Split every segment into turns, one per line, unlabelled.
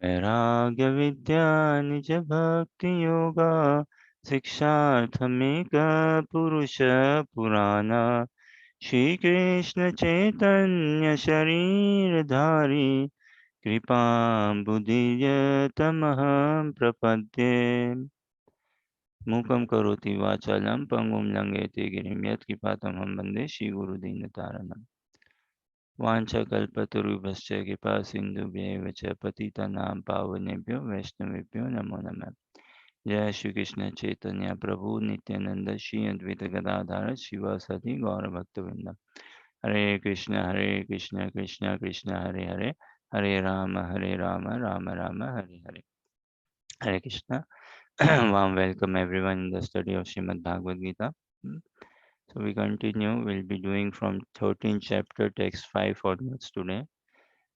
वैराग्य विद्या निज भक्ति योगा शिक्षार्थमेक पुरुष पुराना श्री कृष्ण चैतन्य शरीर धारी कृपा बुद्धियतमहं प्रपद्ये मूकं करोति वाचालं पंगुं लंघयते गिरिं यत्कृपातमहं वन्दे श्रीगुरुदीनतारणम् वाञ्छाकल्पतरुभ्यश्च कृपा सिन्धुभ्येव च पतितानां पावनेभ्यो वैष्णवेभ्यो नमो नमः जय श्री कृष्ण चैतन्य प्रभु नित्यानंद श्री अद्वैत गदाधर शिवासदि गौरभक्तवृंद हरे Krishna Krishna Krishna Hare Hare Hare Ram Ram Ram Hare Hare Hare Krishna warm welcome everyone in the study of Srimad Bhagavad Gita. So we continue. We'll be doing from 13th chapter, text 5 onwards today.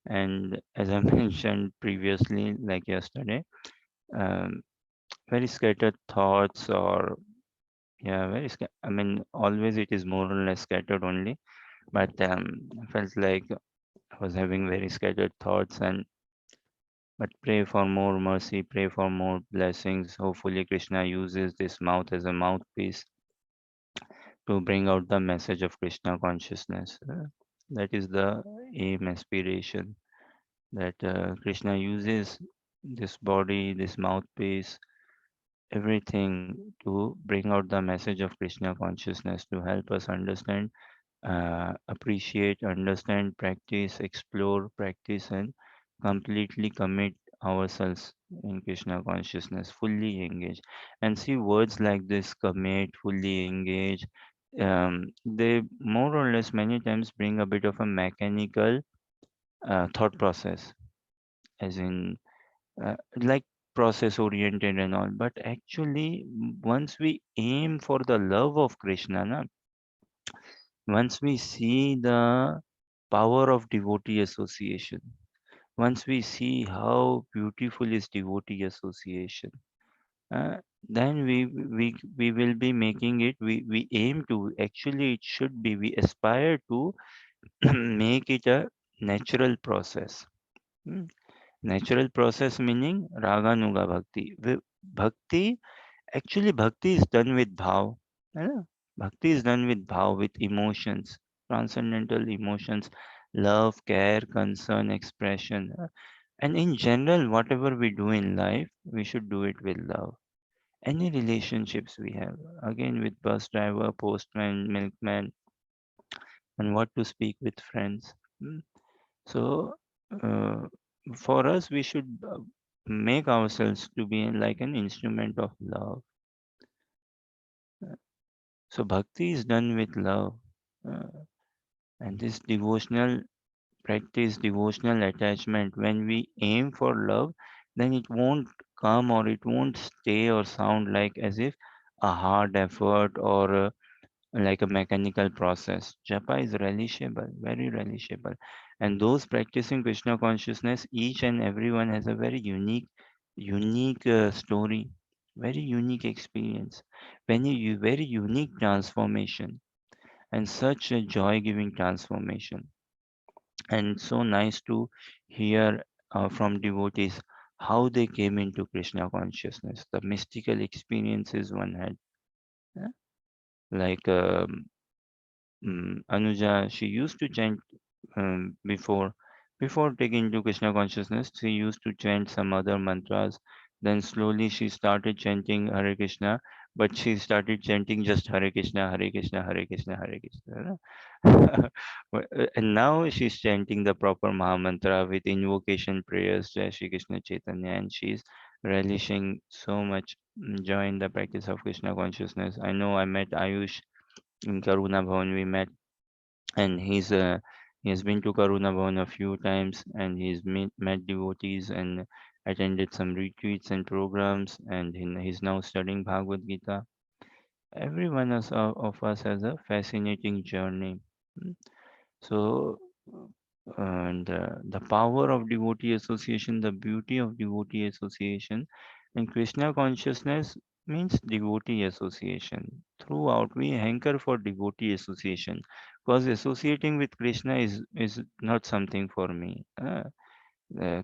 And as I mentioned previously, like yesterday, um, very scattered thoughts, or yeah, I mean, always it is more or less scattered only. But I felt like I was having very scattered thoughts, and but pray for more mercy, pray for more blessings. Hopefully, Krishna uses this mouth as a mouthpiece to bring out the message of Krishna consciousness. That is the aim, aspiration, that Krishna uses this body, this mouthpiece, everything to bring out the message of Krishna consciousness to help us understand, appreciate, understand, practice, explore, practice, and completely commit ourselves in Krishna consciousness, fully engage. And see, words like this, commit, fully engage, they more or less many times bring a bit of a mechanical thought process, as in like process oriented and all. But actually, once we aim for the love of Krishna, na, once we see the power of devotee association, once we see how beautiful is devotee association, uh, then we will be making it. We aim to, actually it should be, we aspire to make it a natural process. Hmm. Natural process meaning raga nuga bhakti. Bhakti, actually bhakti is done with bhav. है ना? Bhakti is done with bhav, with emotions, transcendental emotions, love, care, concern, expression. And in general, whatever we do in life, we should do it with love. Any relationships we have, again with bus driver, postman, milkman, and what to speak with friends. Hmm. So, uh, for us, we should make ourselves to be like an instrument of love. So, bhakti is done with love. Uh, and this devotional practice, devotional attachment, when we aim for love, then it won't come, or it won't stay or sound like as if a hard effort, or like a mechanical process. Japa is relishable, very relishable. And those practicing Krishna consciousness, each and everyone has a very unique story, very unique experience, very unique transformation, and such a joy-giving transformation. And so nice to hear from devotees how they came into Krishna consciousness, the mystical experiences one had. eh, Like Anuja, she used to chant before taking to Krishna consciousness. She used to chant some other mantras. Then slowly she started chanting Hare Krishna, but she started chanting just Hare Krishna, Hare Krishna, Hare Krishna, Hare Krishna. And now she's chanting the proper Maha Mantra with invocation prayers, Jai Shri Krishna Chaitanya, and she's relishing so much joy in the practice of Krishna consciousness. I know I met Ayush in Karuna Bhavan. We met, and he has been to Karuna Bhavan a few times, and met devotees and attended some retreats and programs, and he's now studying Bhagavad Gita. Every one of us has a fascinating journey. Mm. So, and the power of devotee association, the beauty of devotee association, and Krishna consciousness means devotee association. Throughout, we hanker for devotee association, because associating with Krishna is not something for me.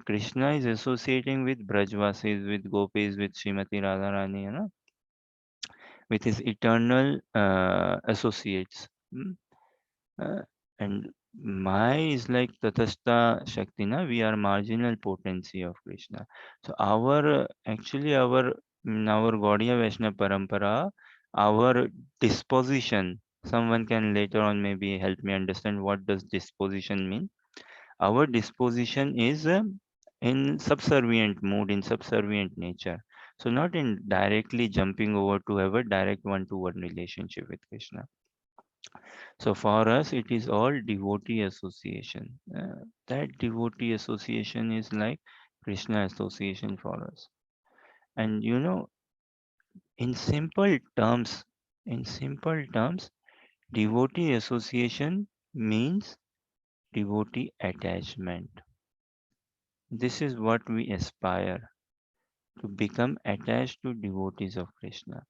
Krishna is associating with Brajvasis, with Gopis, with Srimati Radharani, with his eternal associates. Hmm? Uh, and Maya is like Tatastha Shakti, na? We are marginal potency of Krishna. So actually in our Gaudiya Vaishnava Parampara, our disposition, someone can later on maybe help me understand what does disposition mean. Our disposition is in subservient mood, in subservient nature. So not in directly jumping over to have a direct one-to-one relationship with Krishna. So for us, it is all devotee association. That devotee association is like Krishna association for us. And in simple terms, in simple terms, devotee association means devotee attachment. This is what we aspire to become attached to devotees of Krishna.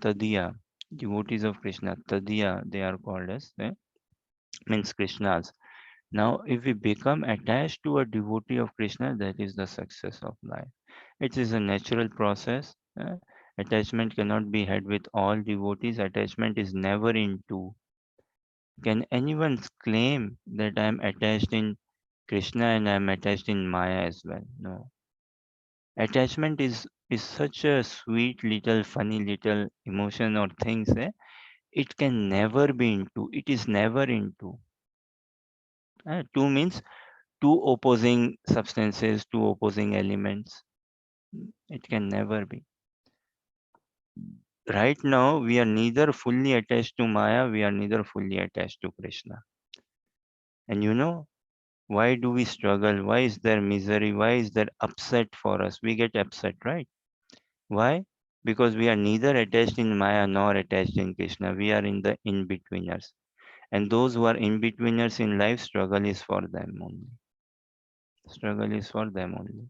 Tadiya, devotees of Krishna, Tadiya, they are called as, means Krishnas. Now, if we become attached to a devotee of Krishna, that is the success of life. It is a natural process. Attachment cannot be had with all devotees. Attachment is never in two. Can anyone claim that I am attached in Krishna and I am attached in Maya as well? No. Attachment is such a sweet little funny little emotion or things. It can never be into. It is never into. Two means two opposing substances, two opposing elements. It can never be. Right now, we are neither fully attached to Maya, we are neither fully attached to Krishna. And why do we struggle? Why is there misery? Why is there upset for us? We get upset, right? Why? Because we are neither attached in Maya nor attached in Krishna. We are in the in-betweeners. And those who are in-betweeners in life, struggle is for them only. Struggle is for them only.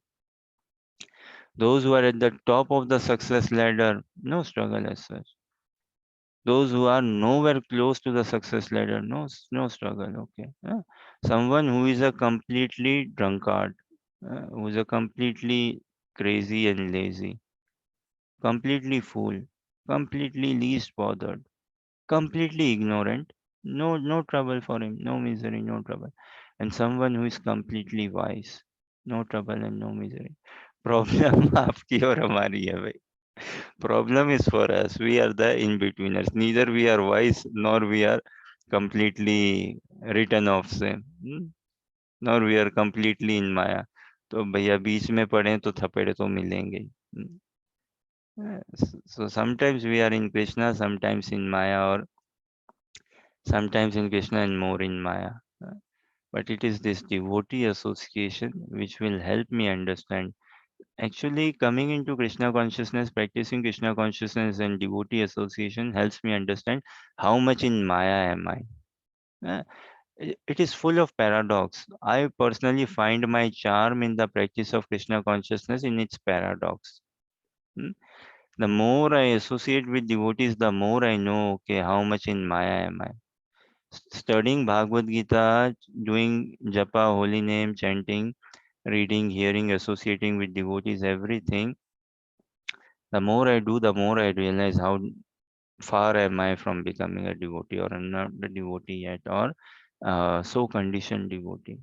Those who are at the top of the success ladder, no struggle as such. Those who are nowhere close to the success ladder, no struggle. Okay. Someone who is a completely drunkard, who is a completely crazy and lazy, completely fool, completely least bothered, completely ignorant, no trouble for him, no misery, no trouble. And someone who is completely wise, no trouble and no misery. Problem आपकी और हमारी है भाई. Problem is for us. We are the in-betweeners. Neither we are wise nor we are completely written off से. Nor we are completely in Maya. तो भैया बीच में पड़े तो थपेड़े तो मिलेंगे ही. So sometimes we are in Krishna, sometimes in Maya, or sometimes in Krishna and more in Maya. But it is this devotee association which will help me understand. Actually, coming into Krishna consciousness, practicing Krishna consciousness and devotee association helps me understand how much in Maya am I. Uh, it is full of paradox. I personally find my charm in the practice of Krishna consciousness in its paradox. Hmm. The more I associate with devotees, the more I know, okay, how much in Maya am I. Studying Bhagavad Gita, doing japa, holy name, chanting, reading, hearing, associating with devotees, everything. The more I do, the more I realize how far am I from becoming a devotee, or I'm not a devotee yet, or so conditioned devotee,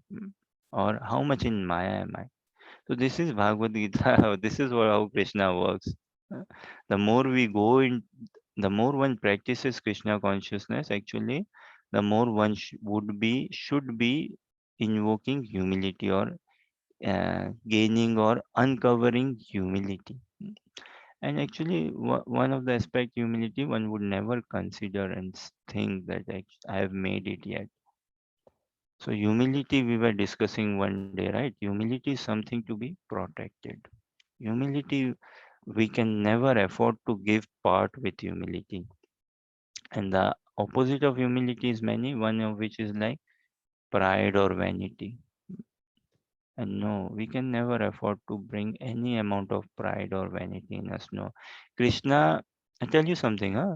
or how much in Maya am I. So this is Bhagavad Gita. This is how Krishna works. Uh, The more we go in, the more one practices Krishna consciousness. Actually, the more one should be invoking humility, or gaining or uncovering humility. And actually, one of the aspect humility one would never consider and think that I have made it yet. So humility we were discussing one day, right? Humility is something to be protected. Humility, we can never afford to give part with humility. And the opposite of humility is many, one of which is like pride or vanity. And no, we can never afford to bring any amount of pride or vanity in us. No. Krishna, I tell you something, huh?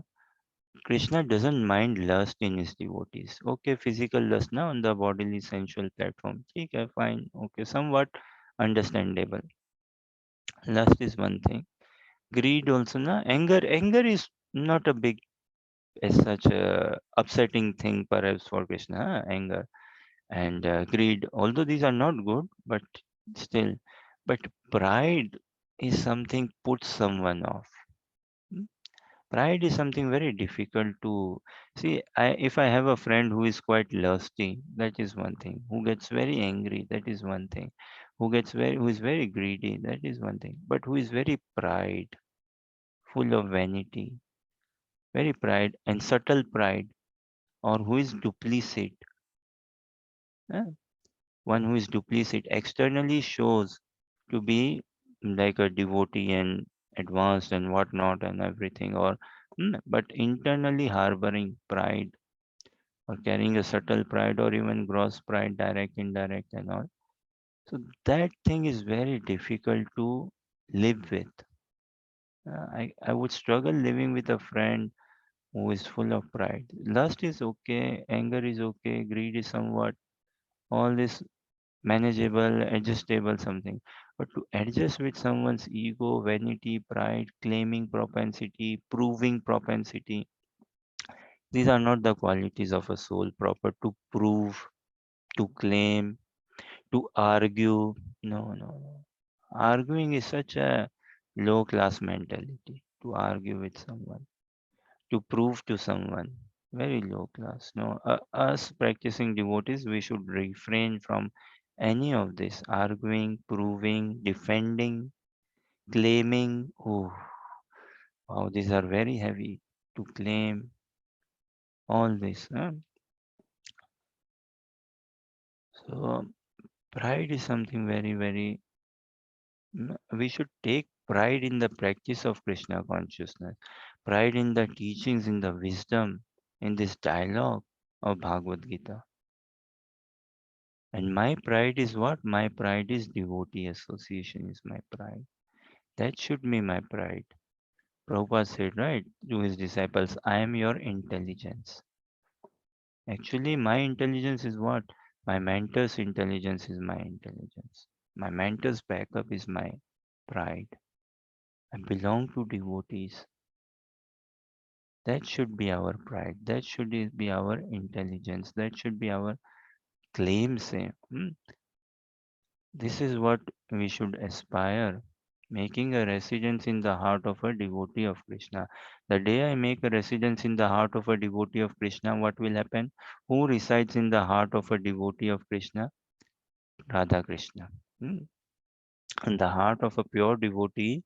Krishna doesn't mind lust in his devotees. Okay, physical lust now on the bodily sensual platform. Okay, fine. Okay, somewhat understandable. Lust is one thing. Greed also na. Anger is not a big as such a upsetting thing perhaps for Krishna. Anger and greed, although these are not good, but still. But pride is something puts someone off. Hmm? Pride is something very difficult to see. If I have a friend who is quite lusty, that is one thing. Who gets very angry, that is one thing. Who is very greedy, that is one thing. But who is very pride, full of vanity, very pride and subtle pride, or who is duplicit. eh, One who is duplicit externally shows to be like a devotee and advanced and whatnot and everything, or but internally harboring pride or carrying a subtle pride or even gross pride, direct, indirect, and all. So that thing is very difficult to live with. I would struggle living with a friend who is full of pride. Lust is okay, anger is okay, greed is somewhat, all this manageable, adjustable something. But to adjust with someone's ego, vanity, pride, claiming propensity, proving propensity, these are not the qualities of a soul proper to prove, to claim, to argue. No, no, no. Arguing is such a low class mentality. To argue with someone, to prove to someone, very low class. No, us practicing devotees, we should refrain from any of this arguing, proving, defending, claiming. Oh, wow, these are very heavy to claim all this. So, pride is something very, very. We should take pride in the practice of Krishna consciousness, pride in the teachings, in the wisdom, in this dialogue of Bhagavad Gita. And my pride is what? My pride is devotee association is my pride. That should be my pride. Prabhupada said, right, to his disciples, I am your intelligence. Actually, my intelligence is what? My mentor's intelligence is my intelligence. My mentor's backup is my pride. I belong to devotees. That should be our pride. That should be our intelligence. That should be our claim. Say, this is what we should aspire. Making a residence in the heart of a devotee of Krishna. The day I make a residence in the heart of a devotee of Krishna, what will happen? Who resides in the heart of a devotee of Krishna? Radha Krishna. Hmm. In the heart of a pure devotee,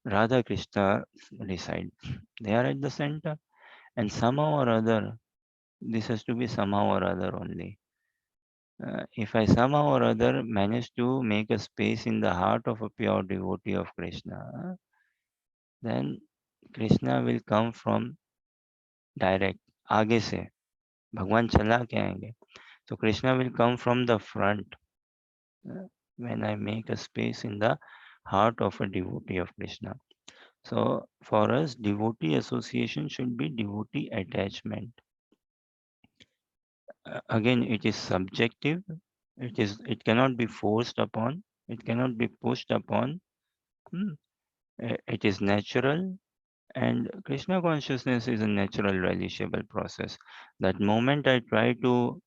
Radha Krishna reside. They are at the center. And somehow or other, this has to be somehow or other only. If I somehow or other manage to make a space in the heart of a pure devotee of Krishna, then Krishna will come from direct, आगे से भगवान चला के आएंगे. So Krishna will come from the front when I make a space in the heart of a devotee of Krishna. So for us, devotee association should be devotee attachment. Again, it is subjective. It cannot be forced upon. It cannot be pushed upon. Hmm. It is natural, and Krishna consciousness is a natural relishable process. That moment I try to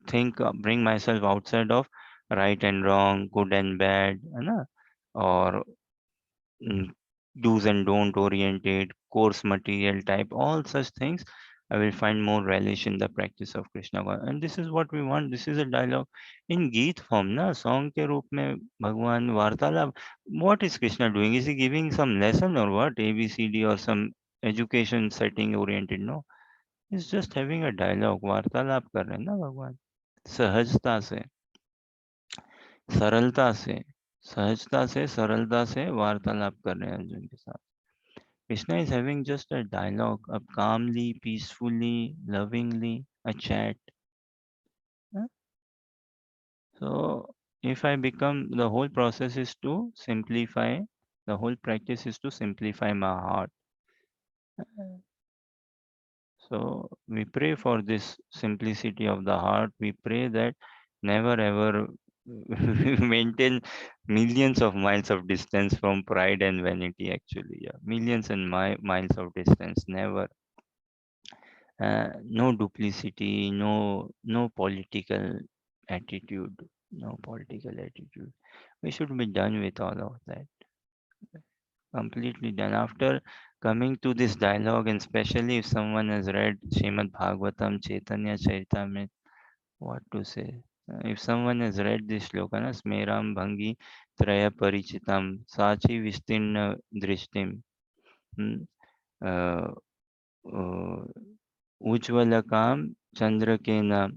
think, bring myself outside of right and wrong, good and bad, है ना? Or mm, do's and don't oriented, course material type, all such things, I will find more relish in the practice of Krishna. And this is what we want. This is a dialogue in Geet form, na song के रूप में भगवान वार्तालाप. What is Krishna doing? Is he giving some lesson or what? ABCD or some education setting oriented? No. He's just having a dialogue. वार्तालाप कर रहे हैं ना भगवान. सहजता से, सरलता से, सहजता से, सरलता से वार्तालाप कर रहे हैं अर्जुन के साथ. Krishna is having just a dialogue, a calmly, peacefully, lovingly, a chat. Huh? So, if I become, the whole process is to simplify, the whole practice is to simplify my heart. So we pray for this simplicity of the heart. We pray that never ever maintain millions of miles of distance from pride and vanity. Actually, yeah, millions and miles of distance. Never, no duplicity, no political attitude, no political attitude. We should be done with all of that. Completely done. After coming to this dialogue, and especially if someone has read Srimad Bhagavatam, Chaitanya Charitamrita, what to say? If someone has read this shloka, na, Smeram Bhangi Traya Parichitam Sachi Vistirna Drishtim, hmm, uh, uh, Ujvalakam Chandrakena,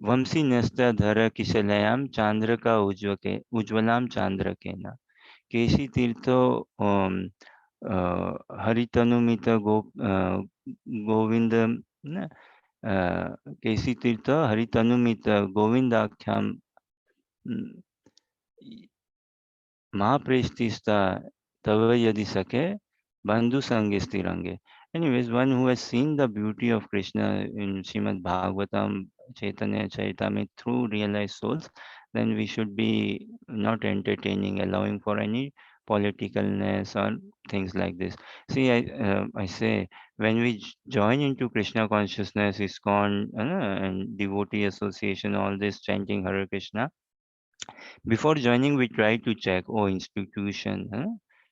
Vamsi Nasta Dhara Kishalayam Chandraka Ujvalam Chandrakena. केशी तीर्थो हरितनुमित गोविंद न केशी तीर्थ हरितनुमित गोविंदाख्याम महाप्रेष्टिस्ता तव यदि सके बंधु संगे स्थिरंगे. Anyways, one who has seen the beauty of Krishna in Srimad Bhagavatam, Chaitanya Charitamrita through realized souls, then we should be not entertaining, allowing for any politicalness or things like this. See, I say when we join into Krishna consciousness, ISKCON, and devotee association, all this chanting Hare Krishna, before joining, we try to check, oh, institution, huh?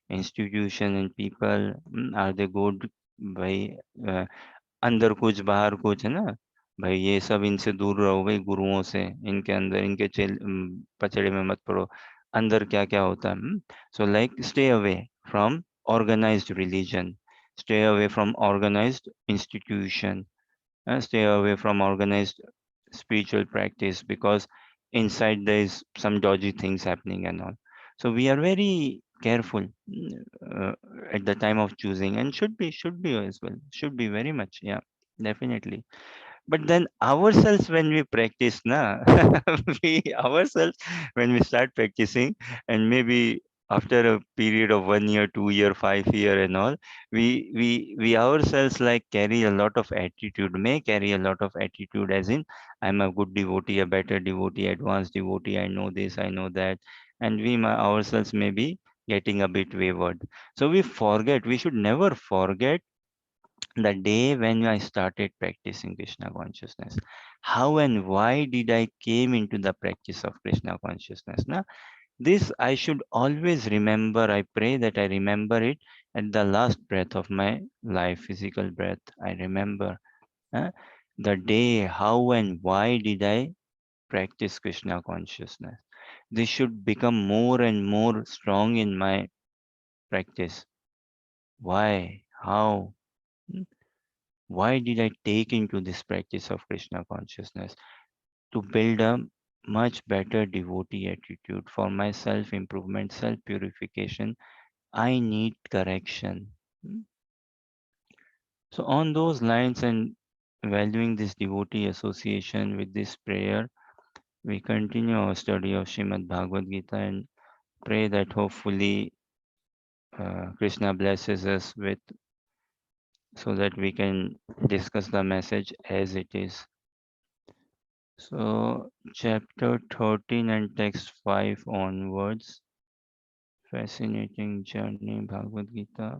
Institution and people, are they good? भाई अंदर कुछ बाहर कुछ है ना. भाई ये सब इनसे दूर रहो भाई, गुरुओं से, इनके अंदर इनके पचड़े में मत पड़ो. अंदर क्या क्या होता है. So like stay away from organized religion, stay away from organized institution, stay away from organized spiritual practice, because inside there is some dodgy things happening and all. So we are very careful, uh, at the time of choosing, and should be as well, should be very much, yeah, definitely. But then ourselves when we practice na, we ourselves when we start practicing, and maybe after a period of 1 year, 2 year, 5 year and all, we ourselves like carry a lot of attitude, may carry a lot of attitude, as in I'm a good devotee, a better devotee, advanced devotee, I know this, I know that, and ourselves may be getting a bit wayward. So we should never forget the day when I started practicing Krishna consciousness. How and why did I came into the practice of Krishna consciousness? Now, this I should always remember. I pray that I remember it at the last breath of my life, physical breath. I remember, huh, the day, how and why did I practice Krishna consciousness. This should become more and more strong in my practice. Why? How? Hmm? Why did I take into this practice of Krishna consciousness? To build a much better devotee attitude for my self improvement, self purification. I need correction. Hmm? So, on those lines, and valuing this devotee association with this prayer, we continue our study of Srimad Bhagavad Gita and pray that hopefully Krishna blesses us with, so that we can discuss the message as it is. So, chapter 13 and text 5 onwards. Fascinating journey, Bhagavad Gita.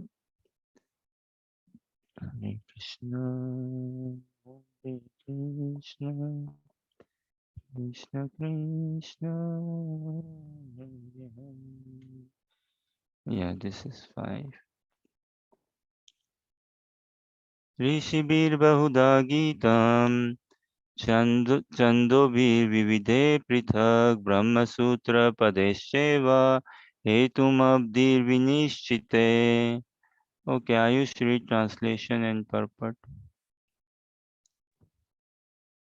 Hare Krishna, Hare Krishna, Krishna Krishna, Hare Hare. Yeah, this is 5. ऋषिभिर् बहुधा गीतम् छन्दोभिर्विविधे पृथक् ब्रह्मसूत्रपदैश्चैव हेतुमब्धिर्विनिश्चिते. Okay, Ayush, read translation and purport.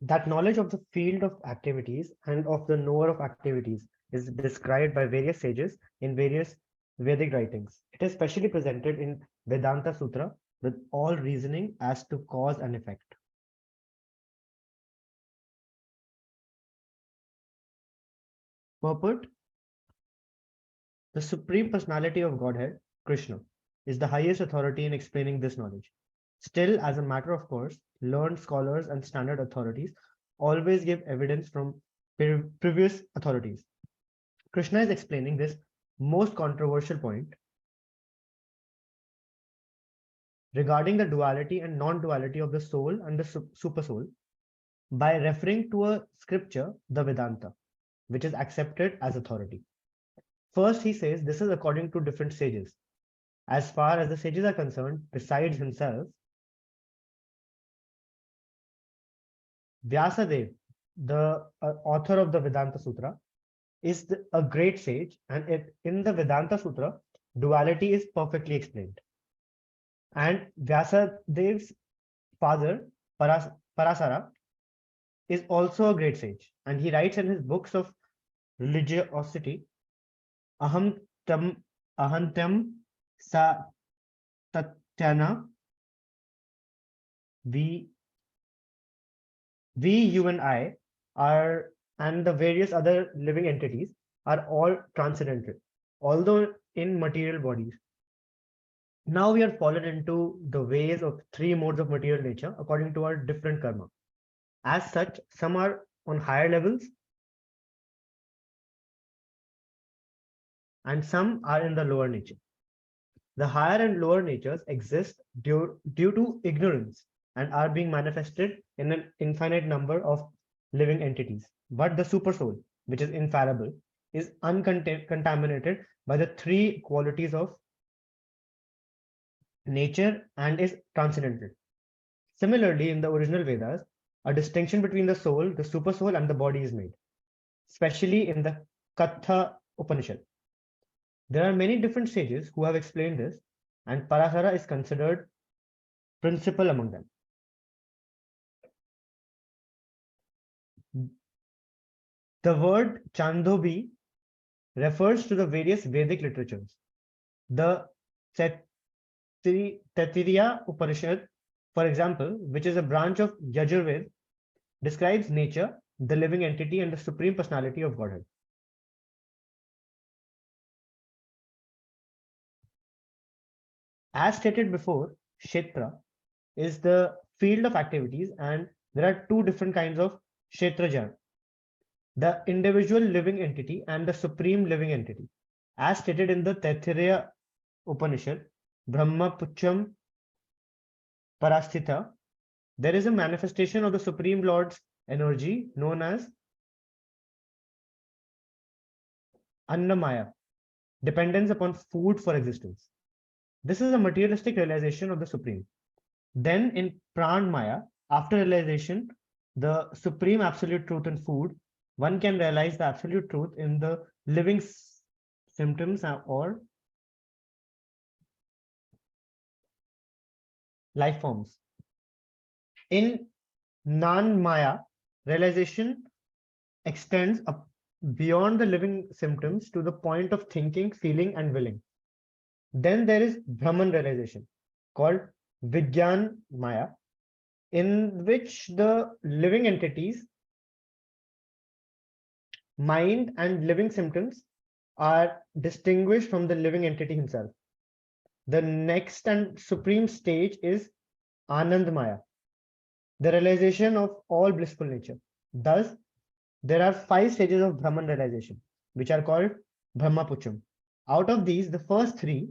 That knowledge of the field of activities and of the knower of activities is described by various sages in various Vedic writings. It is specially presented in Vedanta Sutra with all reasoning as to cause and effect. Purport: the Supreme Personality of Godhead, Krishna, is the highest authority in explaining this knowledge. Still, as a matter of course, learned scholars and standard authorities always give evidence from previous authorities. Krishna is explaining this most controversial point regarding the duality and non-duality of the soul and the super soul by referring to a scripture, the Vedanta, which is accepted as authority. First, he says this is according to different sages. As far as the sages are concerned, besides himself, Vyasadeva, the author of the Vedanta Sutra, is a great sage, and in the Vedanta Sutra, duality is perfectly explained. And Vyasadev's father, Parasara, is also a great sage, and he writes in his books of religiosity, Aham tam ahantam sa tatyana, we, you and I are, and the various other living entities are all transcendental, although in material bodies. Now we are fallen into the ways of three modes of material nature according to our different karma. As such, some are on higher levels and some are in the lower nature. The higher and lower natures exist due to ignorance and are being manifested in an infinite number of living entities. But the super soul, which is infallible, is uncontaminated by the three qualities of nature and is transcendental. Similarly, in the original Vedas, a distinction between the soul, the super soul, and the body is made, especially in the Katha Upanishad. There are many different sages who have explained this, and Parasara is considered principal among them. The word Chandobhi refers to the various Vedic literatures. The Taittiriya Upanishad, for example, which is a branch of Yajurveda, describes nature, the living entity, and the supreme personality of Godhead. As stated before, Kshetra is the field of activities, and there are two different kinds of Kshetrajan: the individual living entity and the supreme living entity. As stated in the Taittiriya Upanishad, Brahma Pucham Parasthita, there is a manifestation of the Supreme Lord's energy known as Annamaya, dependence upon food for existence. This is a materialistic realization of the Supreme. Then in Pran Maya, after realization, the Supreme Absolute Truth in food, one can realize the Absolute Truth in the living symptoms or life forms. In Nan Maya, realization extends up beyond the living symptoms to the point of thinking, feeling, and willing. Then there is Brahman realization, called Vigyan Maya, in which the living entities, mind, and living symptoms are distinguished from the living entity himself. The next and supreme stage is Anand Maya, the realization of all blissful nature. Thus, there are 5 stages of Brahman realization, which are called Brahmapucham. Out of these, the first 3,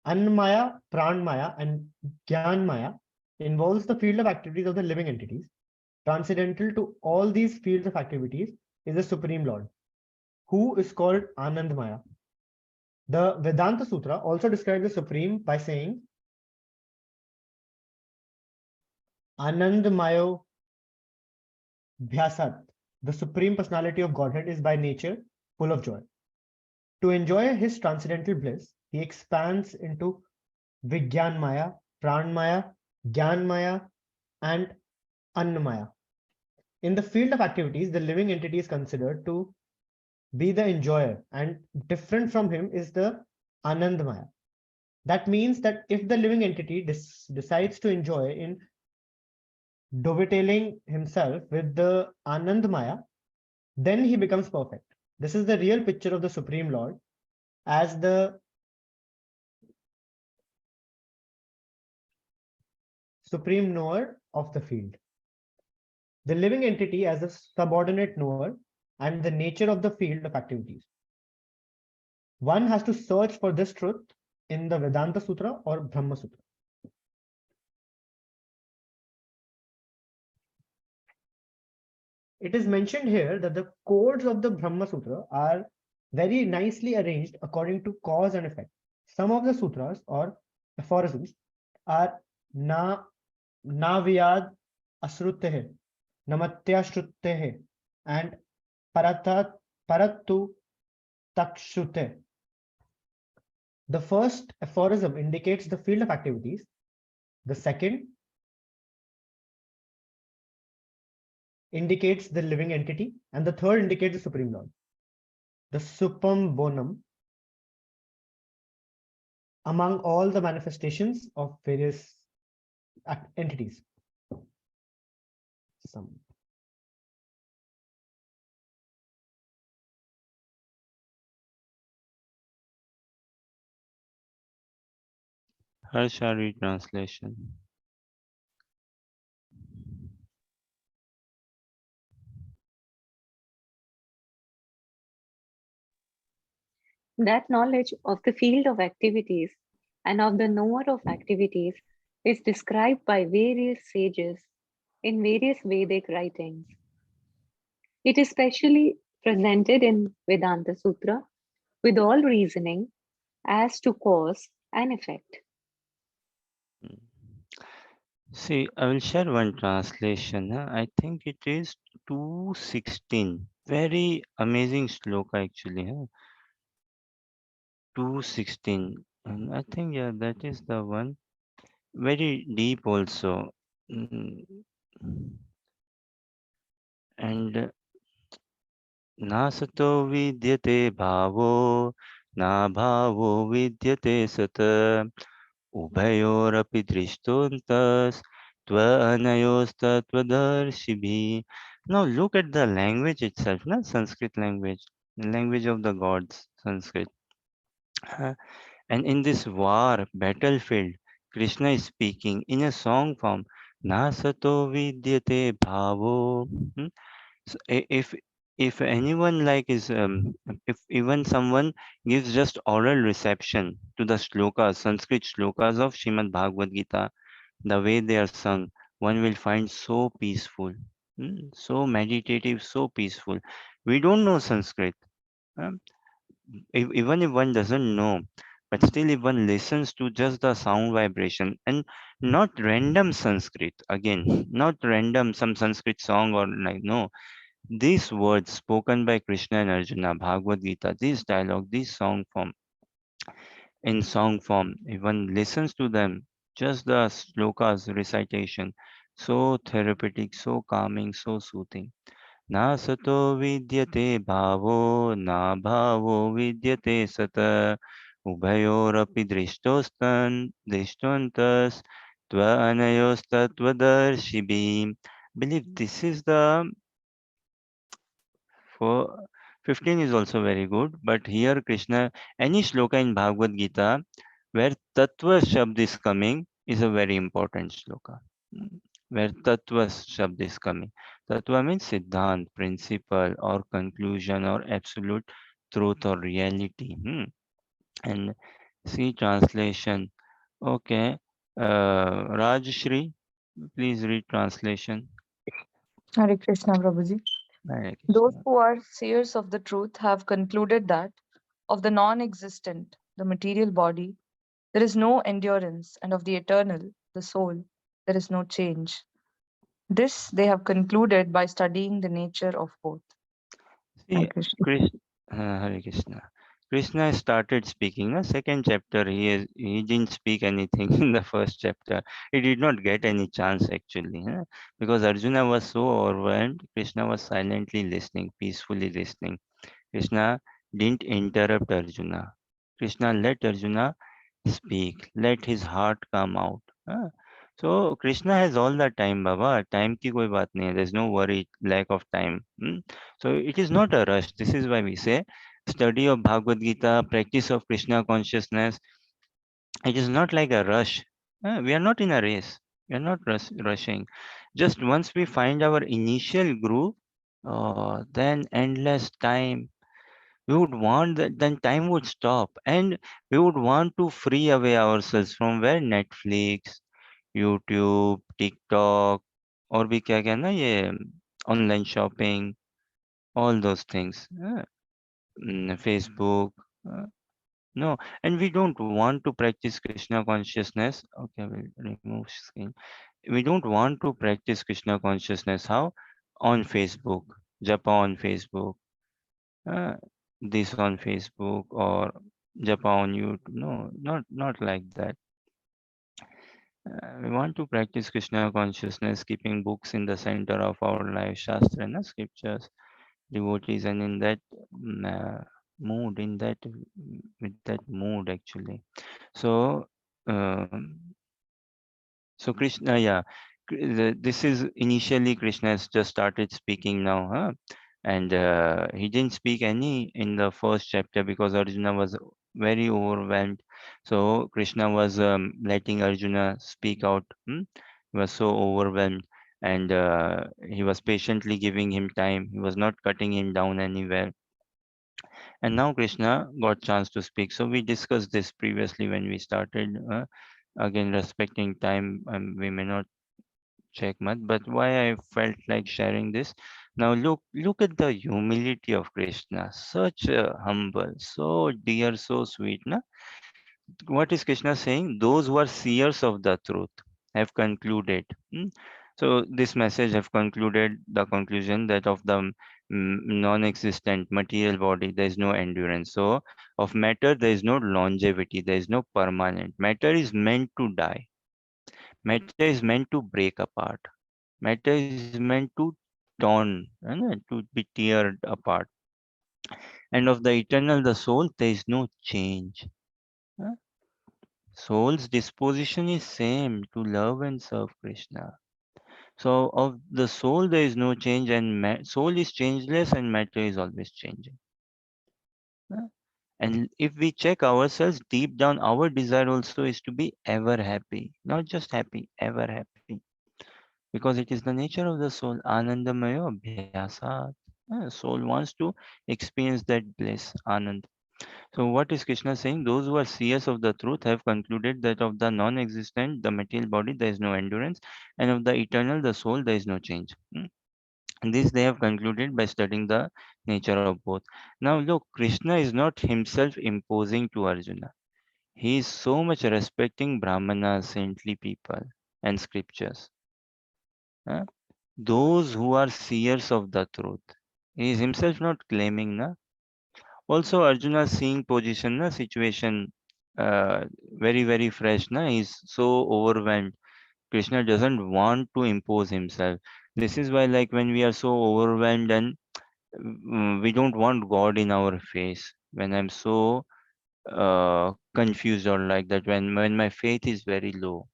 Annamaya, Pranmaya, and Gyanmaya, involves the field of activities of the living entities. Transcendental to all these fields of activities is the Supreme Lord, who is called Anandmaya. The Vedanta Sutra also describes the Supreme by saying, Anandmayo Bhyasat, the Supreme Personality of Godhead, is by nature full of joy. To enjoy his transcendental bliss, he expands into Vigyanmaya, Pranmaya, Gyanmaya, and Annamaya. In the field of activities, the living entity is considered to be the enjoyer, and different from him is the Anandmaya. That means that if the living entity decides to enjoy in dovetailing himself with the Anandmaya, then he becomes perfect. This is the real picture of the Supreme Lord as the supreme knower of the field. The living entity as a subordinate knower and the nature of the field of activities. One has to search for this truth in the Vedanta Sutra or Brahma Sutra. It is mentioned here that the codes of the Brahma Sutra are very nicely arranged according to cause and effect. Some of the sutras or aphorisms are na navyad asruteh, namatyashruteh, and paratat parattu takshute. The first aphorism indicates the field of activities. The second indicates the living entity, and the third indicates the Supreme Lord. The supum bonum among all the manifestations of various entities. Some.
Harshari translation.
That knowledge of the field of activities and of the knower of activities is described by various sages in various Vedic writings. It is specially presented in Vedanta Sutra with all reasoning as to cause and effect.
See, I will share one translation. I think it is 216. Very amazing shloka actually. 216. And I think, yeah, that is the one. Very deep also. Mm, And नासतो विद्यते भावो नाभावो विद्यते सत उभयोरपि दृष्टोऽन्तस्त्वनयोस्तत्त्वदर्शिभिः. Now look at the language itself, na? Sanskrit language, the language of the gods, Sanskrit. Uh, And in this war battlefield, Krishna is speaking in a song form. Nasato vidyate bhavo. So if anyone like is if even someone gives just oral reception to the shlokas, Sanskrit shlokas of Srimad Bhagavad Gita, the way they are sung, one will find so peaceful, so meditative, so peaceful. We don't know Sanskrit. um, Even if one doesn't know, but still if one listens to just the sound vibration and not random Sanskrit, again, not random some Sanskrit song or like, no, these words spoken by Krishna and Arjuna, Bhagavad Gita, this dialogue, this song form, in song form, if one listens to them, just the slokas recitation, so therapeutic, so calming, so soothing. Na sato vidyate bhavo, na bhavo vidyate sata, उभयोरपि दृष्टोऽन्तस् त्वनयोस्तत्त्वदर्शिभिः. Believe this is the for 15 is also very good, but here Krishna, any shloka in Bhagavad Gita where Tattva Shabd is coming is a very important shloka. Where Tattva Shabd is coming. Tattva means Siddhant, principle or conclusion or absolute truth or reality. And see translation. Okay. Rajshri, please read translation.
Hare Krishna, Prabhuji.
Hare
Those
Krishna.
who are seers of the truth have concluded that of the non existent, the material body, there is no endurance, and of the eternal, the soul, there is no change. This they have concluded by studying the nature of both. Hare
See,
Krishna.
Hare Krishna. Krishna started speaking. The second chapter, he didn't speak anything in the first chapter. He did not get any chance actually, because Arjuna was so overwhelmed. Krishna was silently listening, peacefully listening. Krishna didn't interrupt Arjuna. Krishna let Arjuna speak, let his heart come out. हाँ. So Krishna has all the time, Baba. Time की कोई बात नहीं है. There's no worry, lack of time. So it is not a rush. This is why we say study of Bhagavad Gita, practice of Krishna consciousness. It is not like a rush. We are not in a race. We are not rushing. Just once we find our initial groove, then endless time. We would want that, then time would stop, and we would want to free away ourselves from where Netflix, YouTube, TikTok, और भी क्या क्या ना ये online shopping, all those things, Facebook. uh, no, and we don't want to practice Krishna consciousness. Okay, we'll remove screen. We don't want to practice Krishna consciousness. How? On Facebook, japa on Facebook, uh, this on Facebook, or japa on YouTube. No, not like that. We want to practice Krishna consciousness, keeping books in the center of our life, Shastra, na, scriptures, devotees, and in that mood, in that with that mood actually. So, um, so Krishna, yeah, this is initially Krishna has just started speaking now, huh? And he didn't speak any in the first chapter because Arjuna was very overwhelmed. So Krishna was letting Arjuna speak out. He was so overwhelmed, and he was patiently giving him time. He was not cutting him down anywhere. And now Krishna got chance to speak. So we discussed this previously when we started. Again, respecting time, we may not check much, but why I felt like sharing this. Now look at the humility of Krishna. Such a humble, so dear, so sweet. Na? What is Krishna saying? Those who are seers of the truth have concluded. So this message have concluded the conclusion that of the non-existent material body there is no endurance. So of matter there is no longevity, there is no permanent. Matter is meant to die. Matter is meant to break apart. Matter is meant to torn, to be teared apart. And of the eternal, the soul, there is no change. uh, Soul's disposition is same to love and serve Krishna. So of the soul, there is no change, and soul is changeless, and matter is always changing. uh. And if we check ourselves deep down, our desire also is to be ever happy, not just happy, ever happy. Because it is the nature of the soul. Anandamayo abhyasat. Soul wants to experience that bliss, Anand. So what is Krishna saying? Those who are seers of the truth have concluded that of the non-existent, the material body, there is no endurance, and of the eternal, the soul, there is no change. And this they have concluded by studying the nature of both. Now look, Krishna is not himself imposing to Arjuna. He is so much respecting Brahmanas, saintly people, and scriptures. uh, those who are seers of the truth. He is himself not claiming, na. Also, Arjuna seeing position, na, situation, very very fresh, na. He's so overwhelmed. Krishna doesn't want to impose himself. This is why, like when we are so overwhelmed and we don't want God in our face. When I'm so confused or like that, when my faith is very low.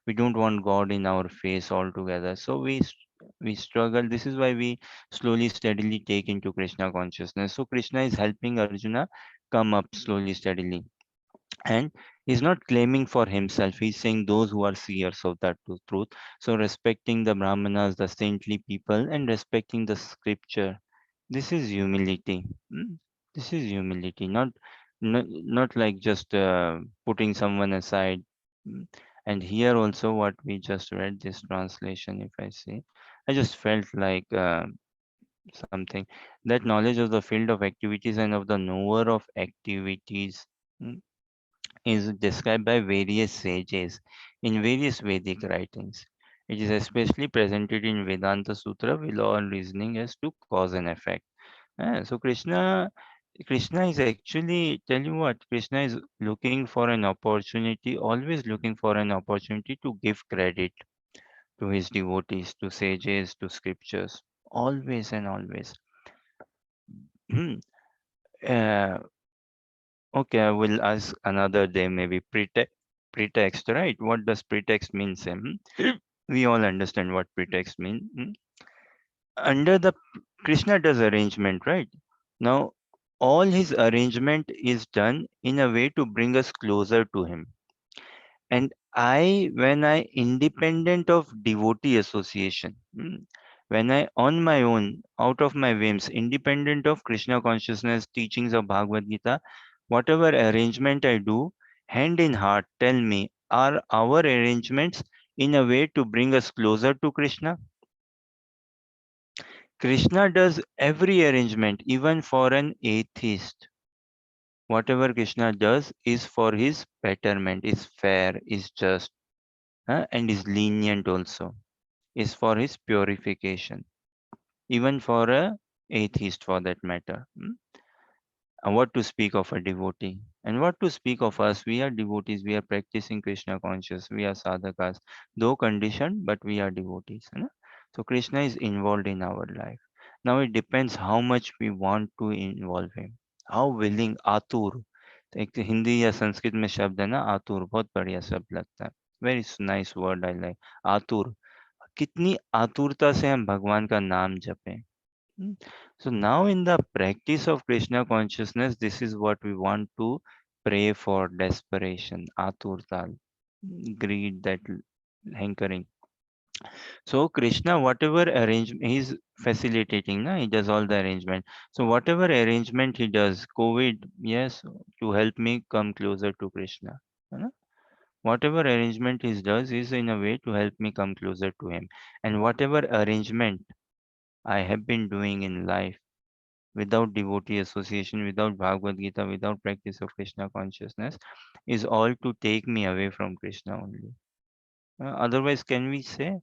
We don't want God in our face altogether. So we struggle. This is why we slowly steadily take into Krishna consciousness. So Krishna is helping Arjuna come up slowly steadily, and he's not claiming for himself. He's saying those who are seers of that truth. So respecting the Brahmanas, the saintly people, and respecting the scripture. This is humility. This is humility, not like just putting someone aside. Mm. And here also, what we just read, this translation, if I say, I just felt like something, that knowledge of the field of activities and of the knower of activities mm, is described by various sages in various Vedic writings. It is especially presented in Vedanta Sutra with law and reasoning as to cause and effect. So Krishna is actually, tell you what, Krishna is looking for an opportunity, always looking for an opportunity to give credit to his devotees, to sages, to scriptures, always and always. uh, okay, I will ask another day, maybe pretext, right? What does pretext mean, Sam? We all understand what pretext means. Under the Krishna does arrangement, right? Now, all his arrangement is done in a way to bring us closer to him. And when I independent of devotee association, when I on my own, out of my whims, independent of Krishna consciousness, teachings of Bhagavad Gita, whatever arrangement I do, hand in heart, tell me, are our arrangements in a way to bring us closer to Krishna? Krishna does every arrangement, even for an atheist. Whatever Krishna does is for his betterment, is fair, is just, and is lenient also, is for his purification, even for a atheist for that matter. And what to speak of a devotee? And what to speak of us? We are devotees, we are practicing Krishna conscious, we are sadhakas, though conditioned, but we are devotees. So Krishna is involved in our life. Now it depends how much we want to involve him, how willing, आतुर. एक हिंदी या संस्कृत में शब्द है ना आतुर, बहुत बढ़िया शब्द लगता है. Very nice word I like आतुर. कितनी आतुरता से हम भगवान का नाम जपें. Mm. So now in the practice of Krishna consciousness, this is what we want to pray for: desperation, aturtal, greed, that hankering. So Krishna, whatever arrangement he's facilitating, na, he does all the arrangement. So whatever arrangement he does, COVID, yes, to help me come closer to Krishna. है ना? Whatever arrangement he does is in a way to help me come closer to him. And whatever arrangement I have been doing in life, without devotee association, without Bhagavad Gita, without practice of Krishna consciousness, is all to take me away from Krishna only. Otherwise, can we say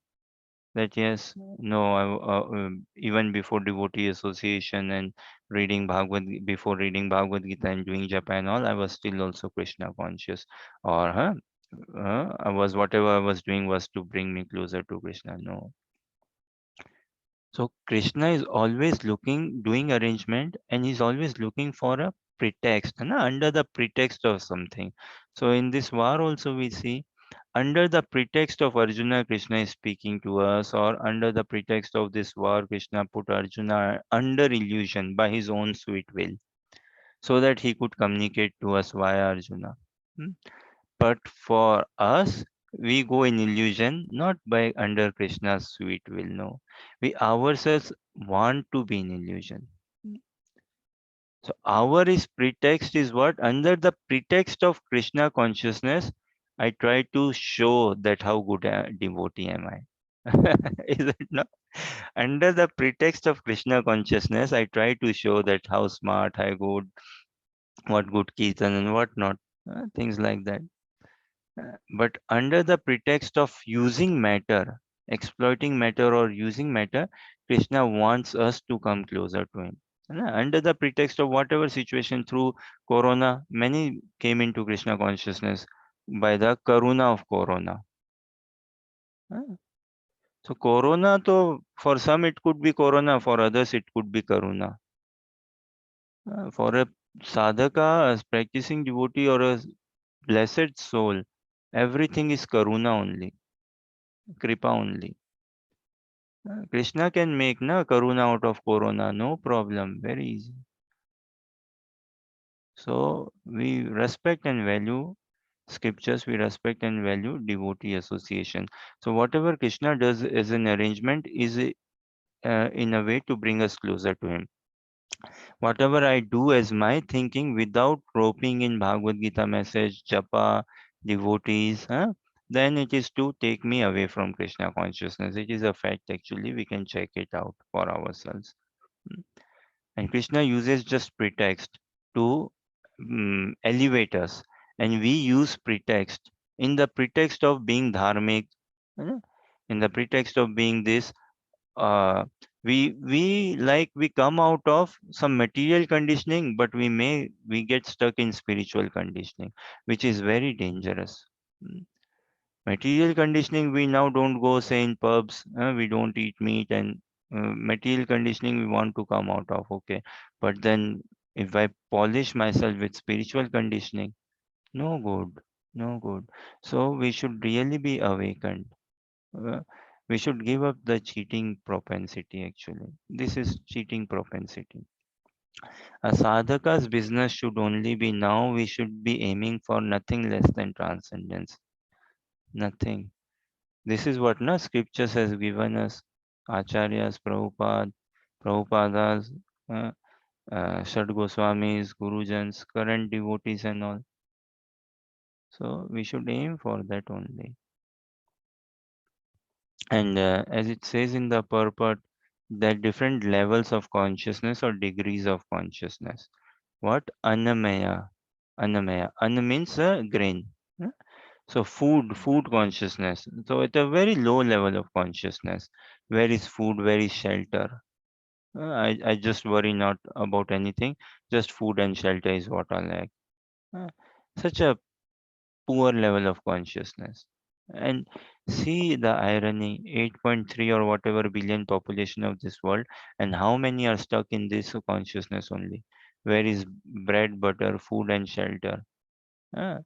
that yes, no, even before devotee association and before reading Bhagavad Gita and doing japa and all, I was still also Krishna conscious, or I was whatever I was doing was to bring me closer to Krishna. No, so Krishna is always looking, doing arrangement, and he's always looking for a pretext, na, under the pretext of something. So in this war also we see, under the pretext of Arjuna, Krishna is speaking to us, or under the pretext of this war, Krishna put Arjuna under illusion by his own sweet will, so that he could communicate to us via Arjuna. Hmm. But for us, we go in illusion not by under Krishna's sweet will. No, we ourselves want to be in illusion. So our is pretext is what? Under the pretext of Krishna consciousness, I try to show that how good a devotee am I. Is it not? Under the pretext of Krishna consciousness, I try to show that how smart, how good, what good kirtan and what not. Things like that. But under the pretext of using matter, exploiting matter or using matter, Krishna wants us to come closer to him. Under the pretext of whatever situation, through Corona, many came into Krishna consciousness by the Karuna of Corona. So Corona, to, for some it could be Corona, for others it could be Karuna. For a sadhaka, a practicing devotee or a blessed soul, everything is Karuna only, Kripa only. Krishna can make na Karuna out of Corona, no problem, very easy. So we respect and value scriptures, we respect and value devotee association. So whatever Krishna does as an arrangement is in a way to bring us closer to him. Whatever I do as my thinking without roping in Bhagavad Gita message, japa, devotees, then it is to take me away from Krishna consciousness. It is a fact actually, we can check it out for ourselves. Mm. And Krishna uses just pretext to elevate us. And we use pretext in the pretext of being dharmic, in the pretext of being this, uh, we come out of some material conditioning, but we get stuck in spiritual conditioning, which is very dangerous. Mm. Material conditioning, we now don't go say in pubs, we don't eat meat, and material conditioning we want to come out of, okay, but then if I polish myself with spiritual conditioning, no good, no good. So we should really be awakened. uh, we should give up the cheating propensity actually. This is cheating propensity. A sadhaka's business should only be, now we should be aiming for nothing less than transcendence. Nothing. This is what scriptures has given us. Acharyas, Prabhupadas, Shad Goswamis, Gurujans, current devotees and all. So we should aim for that only. And as it says in the purport, there are different levels of consciousness or degrees of consciousness. What? Annamaya. Annamaya. Anna means grain. So food consciousness. So at a very low level of consciousness, where is food, where is shelter? I just worry not about anything. Just food and shelter is what I like. Uh, Such a poor level of consciousness. And see the irony, 8.3 or whatever billion population of this world, and how many are stuck in this consciousness only? Where is bread, butter, food and shelter? Uh,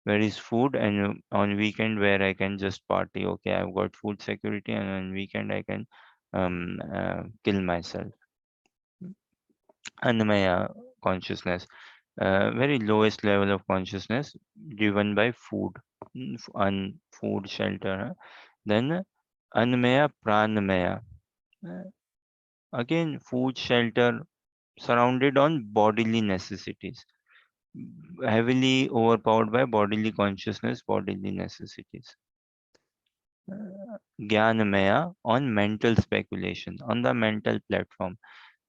where is food and on weekend where I can just party? Okay, I've got food security and on weekend I can kill myself. Annamaya consciousness, very lowest level of consciousness driven by food, food, shelter. Then Annamaya, Pranamaya. Uh, Again, food, shelter, surrounded on bodily necessities, heavily overpowered by bodily consciousness, bodily necessities. Jnanamaya on mental speculation, on the mental platform.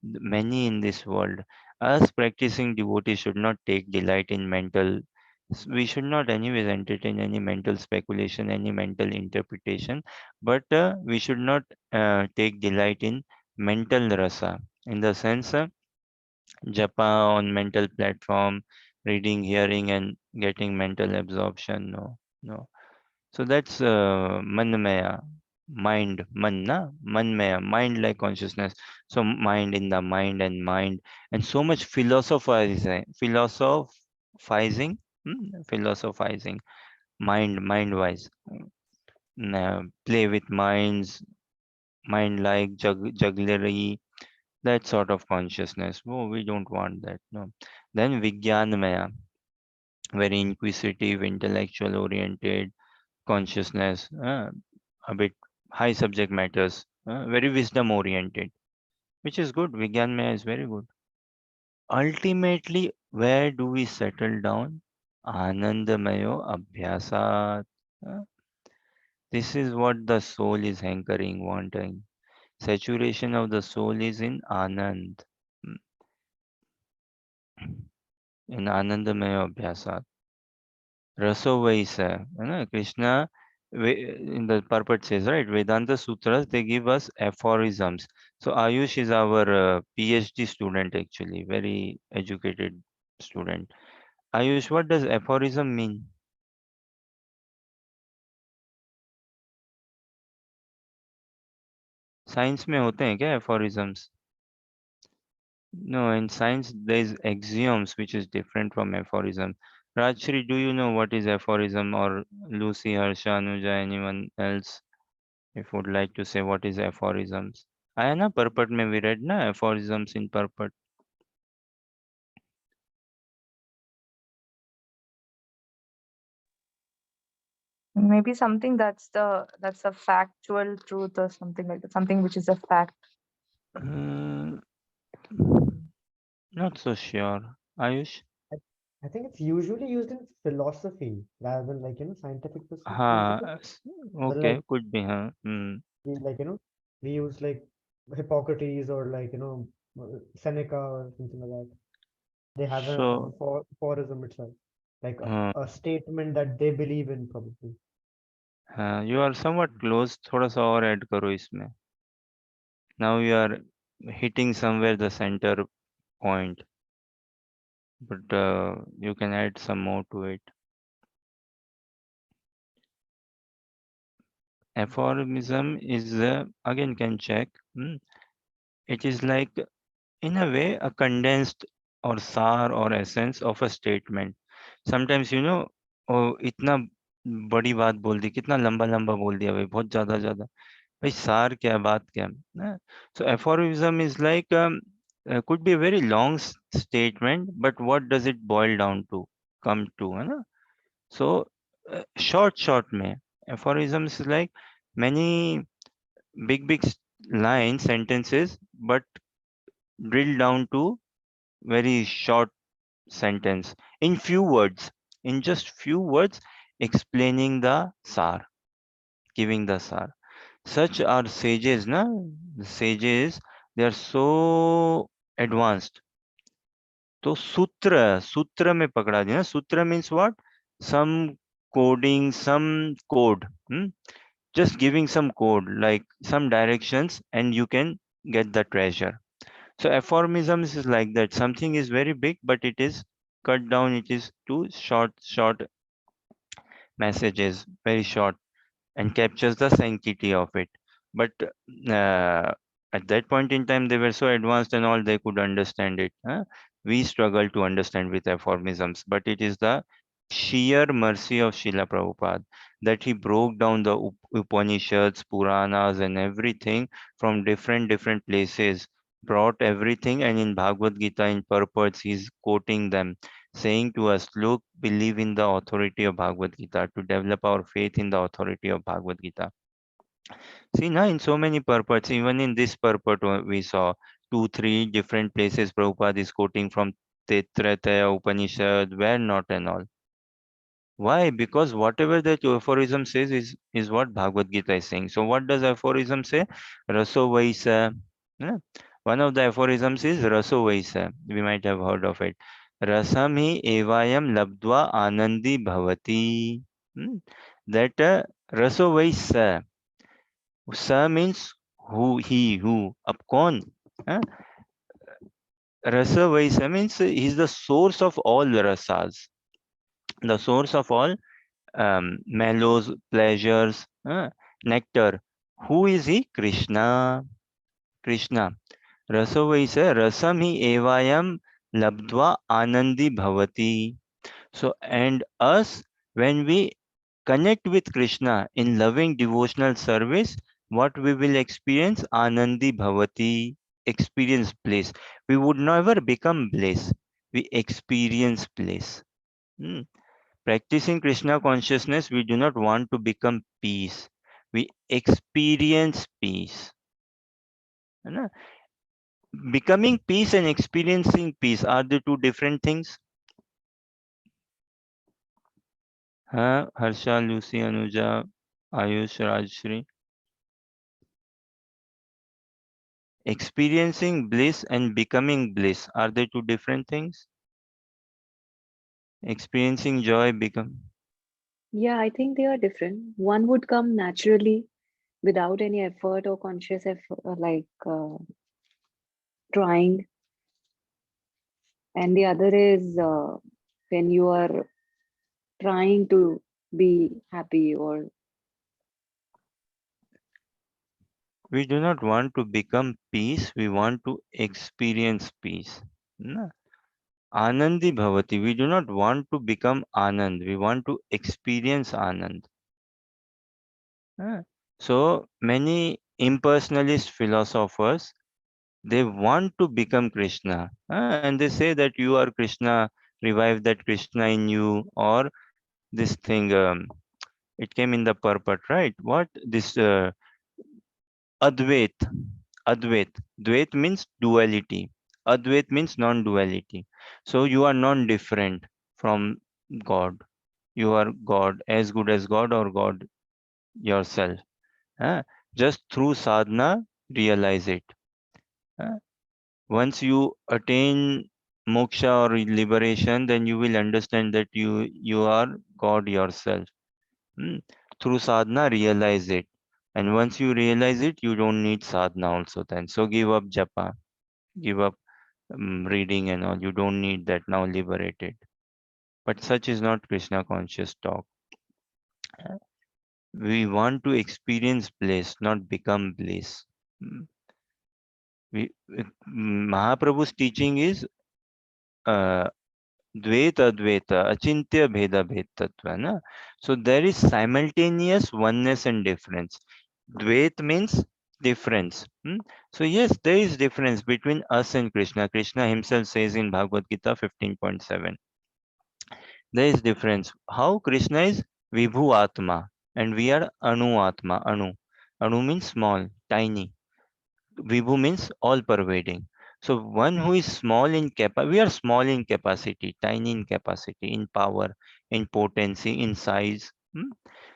Many in this world, us practicing devotees should not take delight in mental. We should not, anyways, entertain any mental speculation, any mental interpretation, but we should not take delight in mental rasa, in the sense japa on mental platform, reading, hearing, and getting mental absorption. No, no. So that's manmaya, mind, manna, manmaya, mind like consciousness. So mind in the mind and mind, and so much philosophizing, mind wise. Play with minds, mind like jugglery, that sort of consciousness. Oh, we don't want that. No. Then Vijnanamaya, very inquisitive, intellectual oriented consciousness, a bit high subject matters, very wisdom oriented, which is good. Vigyanmaya is very good. Ultimately, where do we settle down? Anandamayo Abhyasat. Uh, This is what the soul is hankering, wanting. Saturation of the soul is in Anand. Mm, In Anandamayo Abhyasat. Rasovaisa. Krishna in the purport says, right, Vedanta Sutras, they give us aphorisms. So Ayush is our PhD student actually, very educated student. Ayush, what does aphorism mean? Science में होते हैं क्या aphorisms? No, in science there is axioms which is different from aphorism. Rajshri, do you know what is aphorism, or Lucy, Harsha, Anuja, anyone else? If would like to say what is aphorisms. आया ना purport में we read ना aphorisms in purport.
Maybe something that's a factual truth or something like that. Something which is a fact.
Mm, not so sure. Ayush?
I, I think it's usually used in philosophy rather than scientific
हाँ,
principle. But
okay, could be, huh?
we use like Hippocrates or Seneca or something like that. They have a
So,
aphorism itself, like
uh,
a statement that they believe in probably.
you are somewhat close. थोड़ा सा और add करो इसमें. Now you are hitting somewhere the center point, but you can add some more to it. Aphorism is again can check. It is like in a way a condensed or sar or essence of a statement. Sometimes oh इतना बड़ी बात बोल दी, कितना लंबा लंबा बोल दिया भाई, बहुत ज्यादा ज्यादा भाई, सार क्या बात क्या है? So aphorism is like could be a very long statement, but what does it boil down to, come to, है ना? So short में Aphorisms is like many big lines, sentences, but drilled down to very short sentence in few words, in just few words, explaining the sar, giving the sar. Such are sages, na? The sages, they are so advanced. तो सूत्र में पकड़ा दिया. सूत्र means what? Some coding, some code. Just giving some code, like some directions, and you can get the treasure. So aphorisms is like that. Something is very big, but it is cut down. It is to short messages, very short, and captures the sanctity of it. But uh, at that point in time, they were so advanced and all, they could understand it. We struggle to understand with aphorisms, but it is the sheer mercy of Srila Prabhupada that he broke down the Upanishads, Puranas, and everything from different places, brought everything, and in Bhagavad Gita, in purports, he's quoting them, saying to us, look, believe in the authority of Bhagavad Gita, to develop our faith in the authority of Bhagavad Gita. See, now in so many purports, even in this purport, we saw 2, 3 different places Prabhupada is quoting from Taittiriya Upanishad, where not and all. Why? Because whatever that aphorism says is what Bhagavad Gita is saying. So what does aphorism say? Raso Vaisa. One of the aphorisms is Raso Vaisa. We might have heard of it. Rasam hi evayam labdva anandi bhavati. That Raso Vaisa. Sa means who, he, who. Ab kaun? Rasa Vaisa means he is the source of all rasas. The source of all mellows, pleasures, nectar. Who is he? Krishna. Krishna. Rasavaisa rasam hi evayam labdva anandi bhavati. So, and us, when we connect with Krishna in loving devotional service, what we will experience? Anandi bhavati. Experience bliss. We would never become bliss. We experience bliss. Hmm. Practicing Krishna consciousness, we do not want to become peace. We experience peace. है ना? Becoming peace and experiencing peace are the two different things. Harsha, Lucy, Anuja, Ayush, Rajshri. Experiencing bliss and becoming bliss are they two different things? Experiencing joy, become.
Yeah, I think they are different. One would come naturally without any effort or conscious effort, trying, and the other is when you are trying to be happy or
We do not want to become peace, we want to experience peace. Na? Anandi bhavati. We do not want to become Anand. We want to experience Anand. So many impersonalist philosophers, they want to become Krishna. And they say that you are Krishna, revive that Krishna in you, or this thing, it came in the purport, right? What? This Advait. Advait. Dvait means duality. Advait means non-duality. So you are non-different from God. You are God, as good as God or God yourself. Huh? Just through sadhana, realize it. Huh? Once you attain moksha or liberation, then you will understand that you are God yourself. Through sadhana, realize it. And once you realize it, you don't need sadhana also then. So give up japa, give up reading and all. You don't need that, now liberated. But such is not Krishna conscious talk. We want to experience bliss, not become bliss. Mm, Mahaprabhu's teaching is Dvaita Advaita, Achintya Bheda Bhed Tattva. Na? So there is simultaneous oneness and difference. Dvait means difference. So yes, there is difference between us and Krishna. Krishna himself says in Bhagavad Gita 15.7. There is difference. How Krishna is Vibhu Atma and we are Anu Atma. Anu means small, tiny. Vibhu means all pervading. So one who is small in we are small in capacity, tiny in capacity, in power, in potency, in size.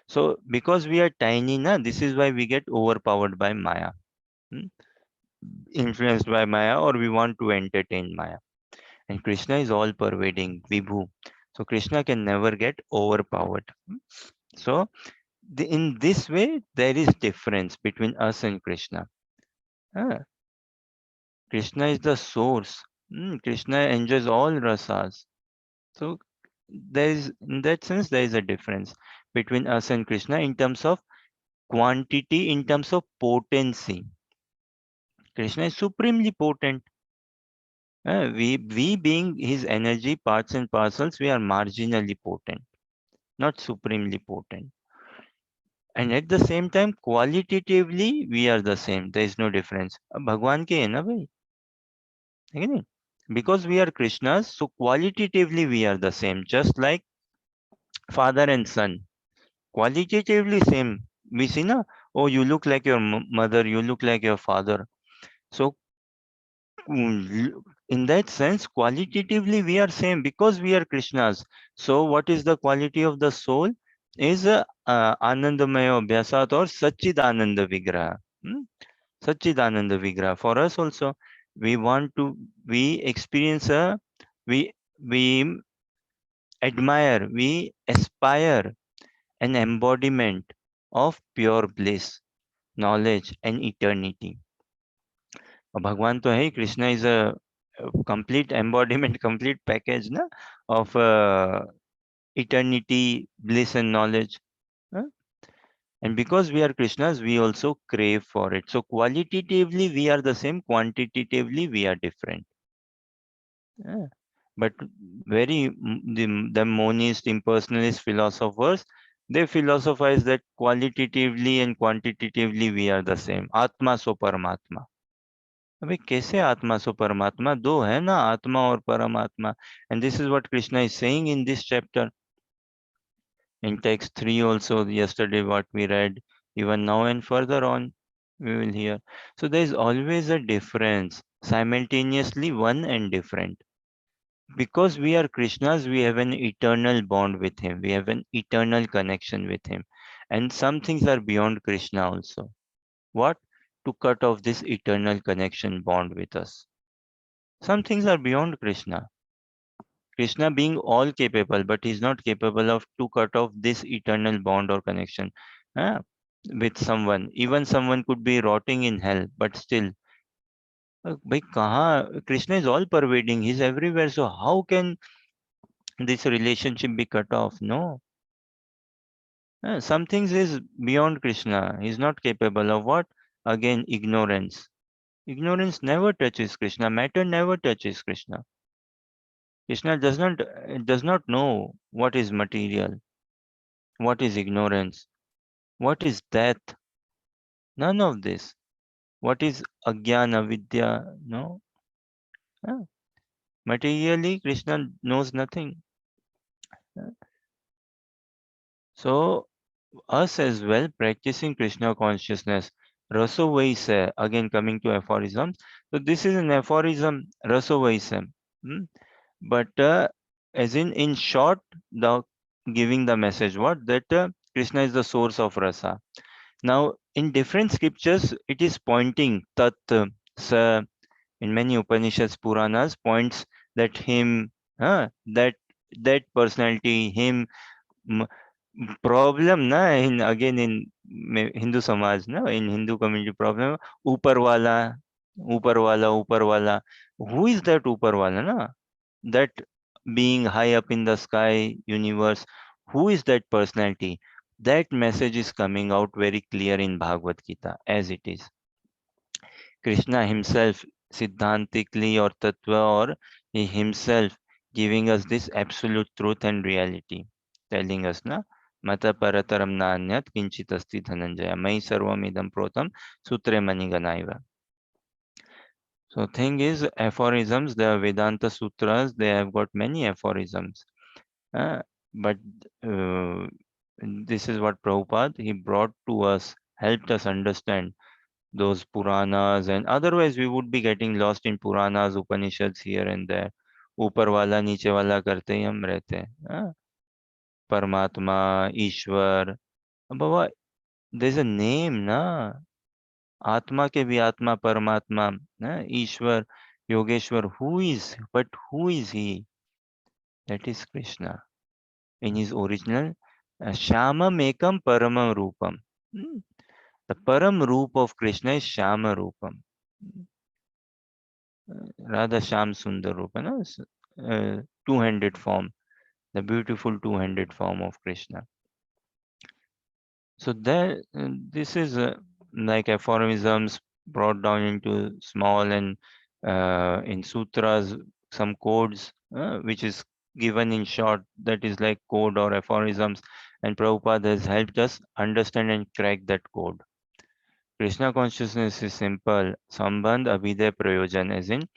So because we are tiny, this is why we get overpowered by Maya, hmm, influenced by Maya, or we want to entertain Maya. And Krishna is all pervading, Vibhu. So Krishna can never get overpowered. So in this way, there is difference between us and Krishna. Ah, Krishna is the source. Krishna enjoys all rasas. So there is, in that sense, there is a difference between us and Krishna in terms of quantity, in terms of potency. Krishna is supremely potent. We being his energy parts and parcels, we are marginally potent, not supremely potent. And at the same time, qualitatively, we are the same. There is no difference. अब भगवान के है ना भाई, है कि नहीं? Because we are Krishnas, so qualitatively we are the same, just like father and son. Qualitatively same. We see na, oh, you look like your mother, you look like your father. So in that sense, qualitatively we are same because we are Krishnas. So what is the quality of the soul? Is Anandamaya Abhyasat or Satchidananda Vigraha. Satchidananda Vigraha. For us also, we want to, we experience we admire, we aspire an embodiment of pure bliss, knowledge and eternity. और भगवान तो है ही, Krishna is a complete embodiment, complete package na, of eternity, bliss and knowledge. huh? And because we are Krishnas, we also crave for it. So qualitatively we are the same, quantitatively we are different. Yeah. But the monist, impersonalist philosophers, they philosophize that qualitatively and quantitatively we are the same. Atma so Paramatma. अबे कैसे आत्मा सो परमात्मा? दो है ना, आत्मा और परमात्मा. And this is what Krishna is saying in this chapter. In text 3 also, yesterday what we read, even now and further on, we will hear. So there is always a difference, simultaneously one and different. Because we are Krishnas, we have an eternal bond with him. We have an eternal connection with him. And some things are beyond Krishna also. What? To cut off this eternal connection bond with us. Some things are beyond Krishna. Krishna being all capable, but he's not capable of to cut off this eternal bond or connection uh, with someone. Even someone could be rotting in hell, but still, bhai kahan? Krishna is all pervading. He's everywhere. So how can this relationship be cut off? No. Some things is beyond Krishna. He's not capable of what? Again, ignorance. Ignorance never touches Krishna. Matter never touches Krishna. Krishna does not know what is material, what is ignorance, what is death. None of this. What is agyana vidya? No. Ah, materially, Krishna knows nothing. Ah, so us as well practicing Krishna consciousness. Raso Vaisa, again coming to aphorisms. So this is an aphorism, Raso Vaisa. But as in short, the giving the message what that Krishna is the source of rasa. Now in different scriptures it is pointing tat sa, in many Upanishads Puranas points that him, that personality, him. m- Problem na in again in Hindu Samaj na, in Hindu community, problem upar wala. Who is that upar wala na? That being high up in the sky universe, who is that personality? That message is coming out very clear in Bhagavad Gita as it is. Krishna himself siddhantically or tattva, or he himself giving us this absolute truth and reality, telling us na mata parataram nanyat kinchit asti dhananjaya mai sarvam idam protam sutre maniganaiva. So thing is, aphorisms, the Vedanta Sutras, they have got many aphorisms. Uh, but uh, And this is what Prabhupada, he brought to us, helped us understand those Puranas, and otherwise we would be getting lost in Puranas, Upanishads here and there. ऊपर वाला नीचे वाला करते ही हम रहते हैं. परमात्मा, ईश्वर. बाबा, there's a name ना. आत्मा के भी आत्मा परमात्मा, ईश्वर, Yogeshwar. Who is he? That is Krishna in his original Shyamam Ekam Paramam Rupam. Hmm. The Param Roop of Krishna is Shyama Rupam. Radha Shyam Sundar Rupa, no? Two-handed form, the beautiful two-handed form of Krishna. So there, this is like aphorisms brought down into small and in sutras, some codes, which is given in short, that is like code or aphorisms, and Prabhupada has helped us understand and crack that code. Krishna consciousness is simple. Sambandh Abhiday Prayojan, as in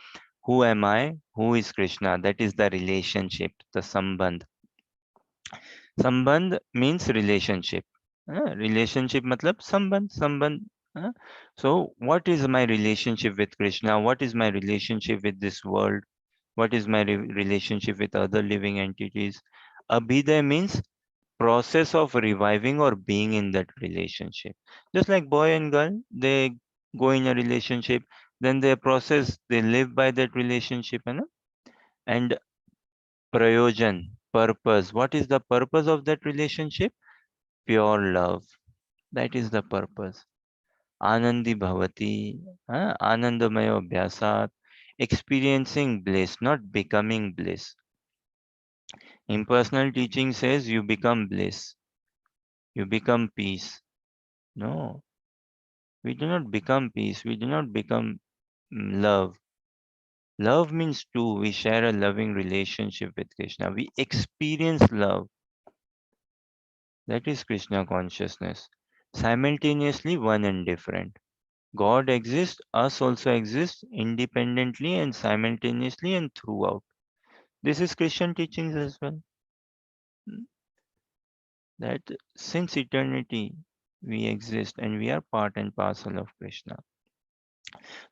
who am I? Who is Krishna? That is the relationship, the Sambandh. Sambandh means relationship. Relationship matlab sambandh. So what is my relationship with Krishna? What is my relationship with this world? What is my relationship with other living entities? Abhiday means process of reviving or being in that relationship. Just like boy and girl, they go in a relationship, then they process, they live by that relationship, and prayojan, purpose. What is the purpose of that relationship? Pure love. That is the purpose. Anandi bhavati, anandamayo abhyasat, experiencing bliss, not becoming bliss. Impersonal teaching says you become bliss, you become peace. No, we do not become peace, we do not become love. Love means two, we share a loving relationship with Krishna. We experience love. That is Krishna consciousness. Simultaneously one and different. God exists, us also exist independently and simultaneously and throughout. This is Christian teachings as well. That since eternity we exist and we are part and parcel of Krishna.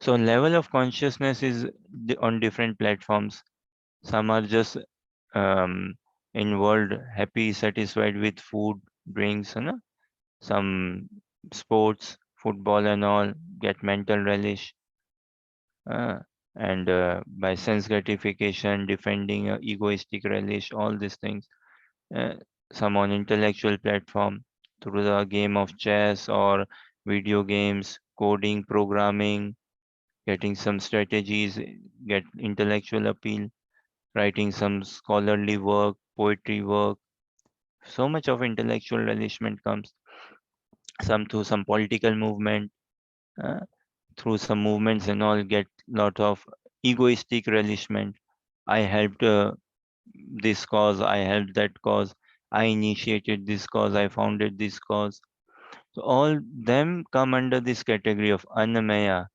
So level of consciousness is on different platforms. Some are just um, in world happy, satisfied with food, drinks, some sports, football and all, get mental relish, uh, and by sense gratification, defending egoistic relish, all these things. Uh, some on intellectual platform through the game of chess or video games, coding, programming, getting some strategies, get intellectual appeal, writing some scholarly work, poetry work. So much of intellectual relishment comes. Some through some political movement, uh, through some movements and all, get lot of egoistic relishment. I helped this cause, I helped that cause, I initiated this cause, I founded this cause. So all them come under this category of annamaya.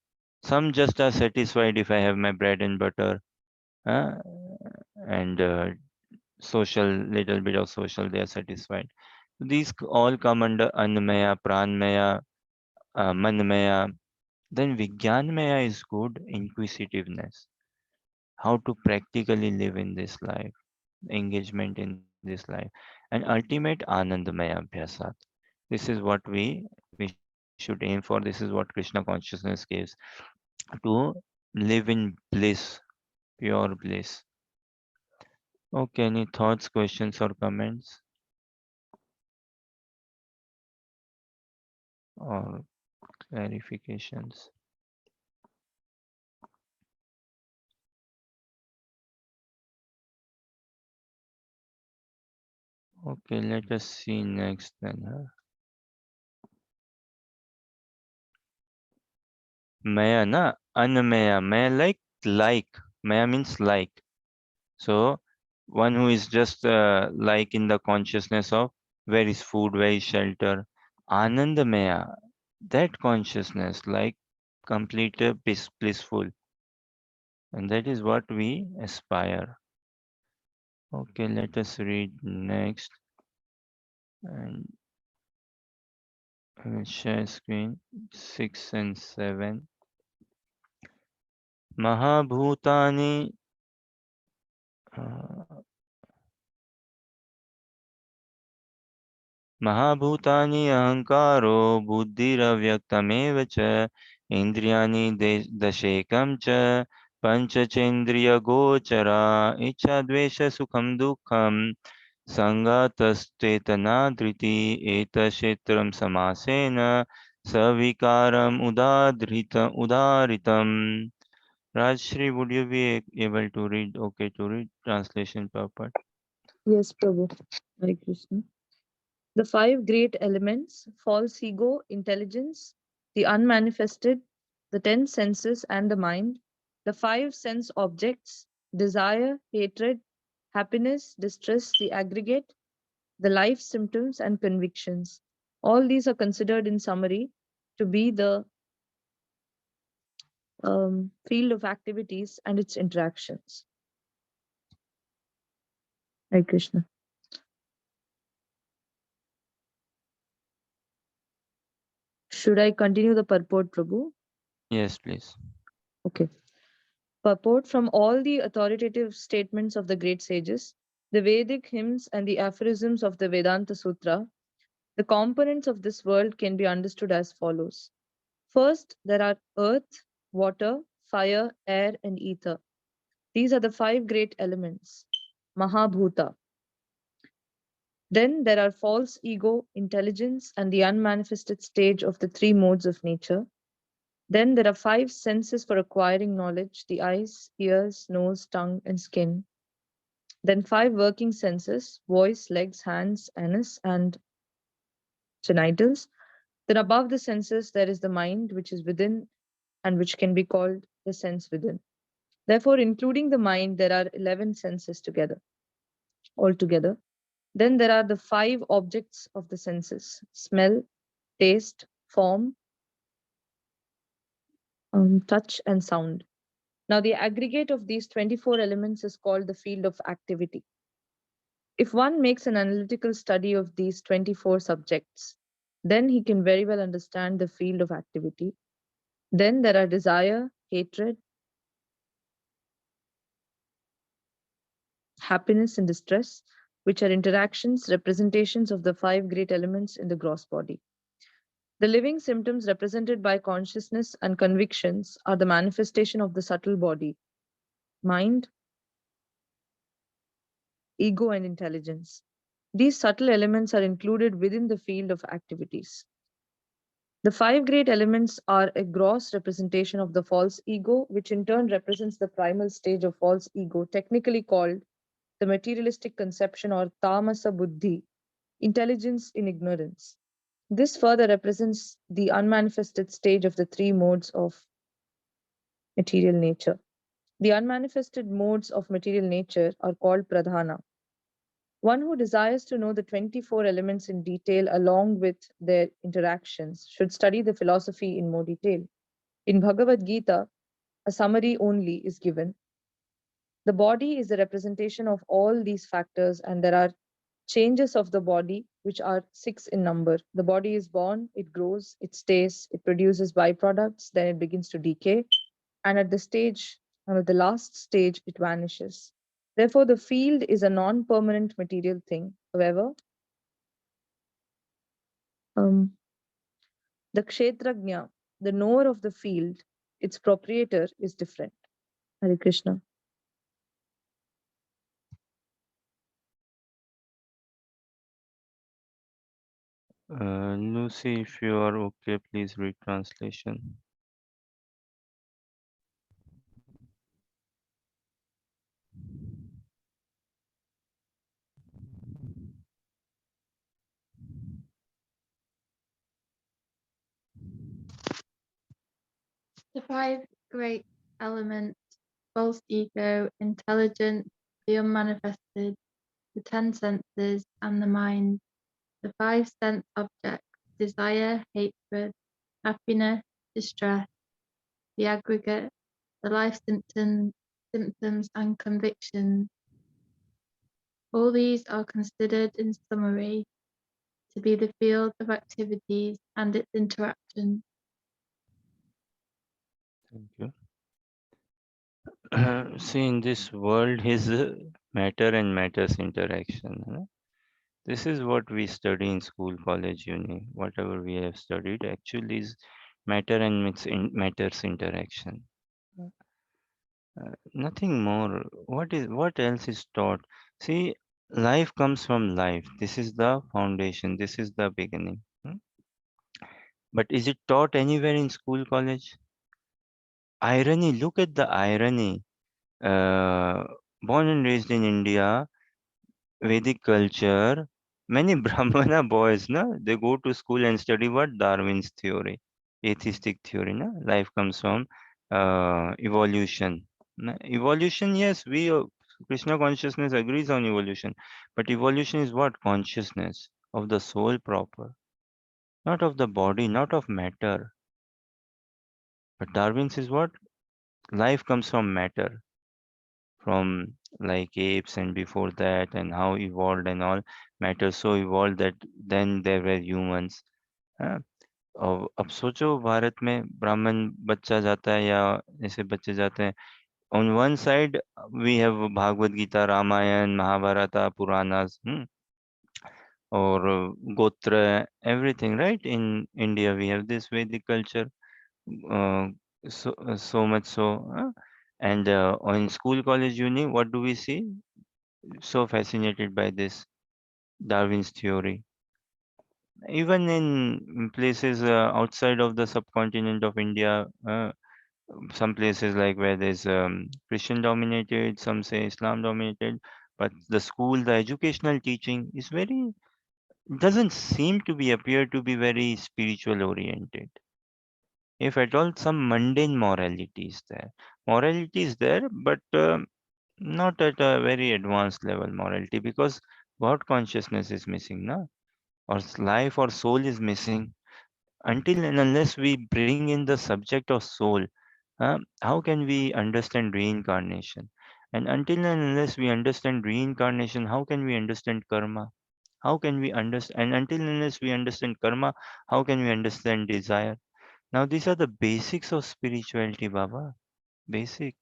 Some just are satisfied if I have my bread and butter, uh, and social, little bit of social, they are satisfied. These all come under annamaya, pranmaya, manmaya. Then vijnanmaya is good, inquisitiveness. How to practically live in this life, engagement in this life, and ultimate anandamaya abhyasat. This is what we should aim for. This is what Krishna consciousness gives, to live in bliss, pure bliss. Okay, any thoughts, questions, or comments, or clarifications? Okay, let us see next then. Maya na, anmaya. Maya like. Maya means like. So one who is just like in the consciousness of where is food, where is shelter. Anandamaya, that consciousness, like complete blissful. And that is what we aspire. Okay, let us read next. And I will share screen 6 and 7. Mahabhutani महाभूतानि अहङ्कारो बुद्धिरव्यक्तमेव च इन्द्रियाणि दशेकं च पञ्चचेन्द्रियगोचरा इच्छाद्वेषसुखं दुःखं सङ्गतश्चेतना धृति एतक्षेत्रं समासेन सविकारम् उदाहृतम्. Rajshri, would you be able to read? Okay, to read translation purport.
Yes, Prabhu. Hare Krishna. The five great elements, false ego, intelligence, the unmanifested, the 10 senses and the mind, the five sense objects, desire, hatred, happiness, distress, the aggregate, the life symptoms and convictions. All these are considered in summary to be the field of activities and its interactions. Hare Krishna. Should I continue the purport, Prabhu?
Yes, please.
Okay. Purport: from all the authoritative statements of the great sages, the Vedic hymns and the aphorisms of the Vedanta Sutra, the components of this world can be understood as follows. First, there are earth, water, fire, air, and ether. These are the five great elements, Mahabhuta. Then there are false ego, intelligence, and the unmanifested stage of the three modes of nature. Then there are five senses for acquiring knowledge: the eyes, ears, nose, tongue, and skin. Then five working senses: voice, legs, hands, anus, and genitals. Then above the senses, there is the mind, which is within and which can be called the sense within. Therefore, including the mind, there are 11 senses altogether. Then there are the five objects of the senses: smell, taste, form, touch, and sound. Now, the aggregate of these 24 elements is called the field of activity. If one makes an analytical study of these 24 subjects, then he can very well understand the field of activity. Then there are desire, hatred, happiness, and distress, which are interactions, representations of the five great elements in the gross body. The living symptoms represented by consciousness and convictions are the manifestation of the subtle body, mind, ego, and intelligence. These subtle elements are included within the field of activities. The five great elements are a gross representation of the false ego, which in turn represents the primal stage of false ego, technically called the materialistic conception or tamasa buddhi, intelligence in ignorance. This further represents the unmanifested stage of the three modes of material nature. The unmanifested modes of material nature are called pradhana. One who desires to know the 24 elements in detail along with their interactions should study the philosophy in more detail. In Bhagavad Gita, a summary only is given. The body is a representation of all these factors, and there are changes of the body, which are 6 in number. The body is born, it grows, it stays, it produces byproducts, then it begins to decay, and at the last stage, it vanishes. Therefore, the field is a non-permanent material thing. However, the kshetrajna, the knower of the field, its proprietor, is different. Hare Krishna.
Lucy, if you are okay, please read translation.
The five great elements, false ego, intelligence, the unmanifested, the 10 senses, and the mind, the five sense objects, desire, hatred, happiness, distress, the aggregate, the life symptoms and convictions. All these are considered in summary to be the field of activities and its interactions.
Thank you. See, in this world is matter and matters interaction. This is what we study in school, college, uni, whatever we have studied actually is matter and matters interaction. Nothing more. What else is taught? See, life comes from life. This is the foundation. This is the beginning. But is it taught anywhere in school, college? Irony. Look at the irony. Uh, Born and raised in India, Vedic culture, many Brahmana boys, no, they go to school and study what? Darwin's theory, atheistic theory. No? Life comes from evolution. No? Evolution, yes, Krishna consciousness agrees on evolution, but evolution is what? Consciousness of the soul proper, not of the body, not of matter. But Darwin's is what? Life comes from matter, from like apes and before that, and how evolved and all. Matter so evolved that then there were humans. हाँ, और अब सोचो भारत में ब्राह्मण बच्चा जाता है या ऐसे बच्चे जाते हैं. On one side we have Bhagavad Gita, Ramayana, Mahabharata, Puranas, or Gotra, everything, right? In India we have this Vedic culture, uh, so much so. And in school, college, uni, what do we see? So fascinated by this Darwin's theory. Even in places outside of the subcontinent of India, some places like where there's Christian dominated, some say Islam dominated, but the school, the educational teaching is very, doesn't seem to be appear to be very spiritual oriented. If at all, some mundane morality is there. Morality is there, but not at a very advanced level morality, because God consciousness is missing, na? Or life or soul is missing. Until and unless we bring in the subject of soul, how can we understand reincarnation? And until and unless we understand reincarnation, how can we understand karma? How can we understand? And until and unless we understand karma, how can we understand desire? Now, these are the basics of spirituality, Baba. Basic.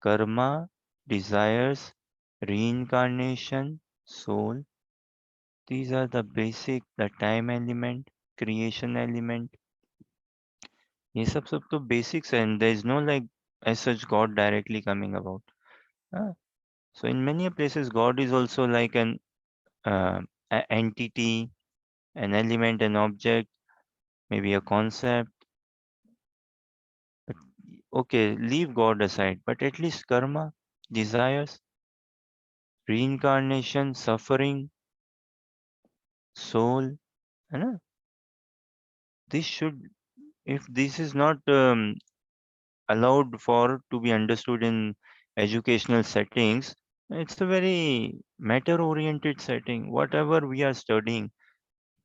Karma, desires, reincarnation, soul. These are the basic, the time element, creation element. ये सब तो basics है, and there is no like as such God directly coming about. Uh, so in many places, God is also like an entity, an element, an object, maybe a concept. But okay, leave God aside, but at least karma, desires, reincarnation, suffering, soul, है ना? This should, if this is not allowed for to be understood in educational settings, it's a very matter oriented setting. Whatever we are studying,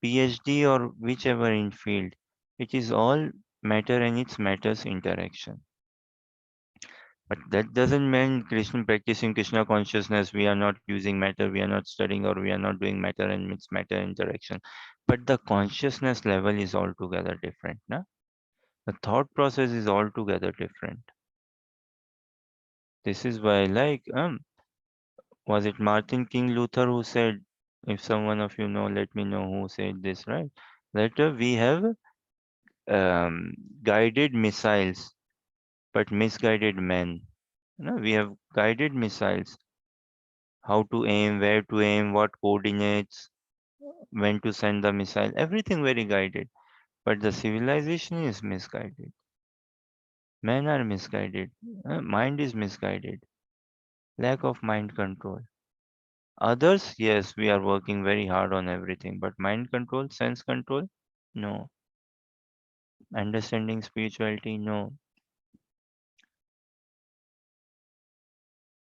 PhD or whichever in field, it is all matter and its matters interaction. But that doesn't mean Krishna practicing Krishna consciousness, we are not using matter, we are not studying, or we are not doing matter and its matter interaction. But the consciousness level is altogether different. Na? The thought process is altogether different. This is why, like, was it Martin King Luther who said, if someone of you know, let me know who said this, right? That we have um, guided missiles, but misguided men. No, we have guided missiles, how to aim, where to aim, what coordinates, when to send the missile, everything very guided. But the civilization is misguided. Men are misguided. Mind is misguided. Lack of mind control. Others, yes, we are working very hard on everything, but mind control, sense control, no. Understanding spirituality, no.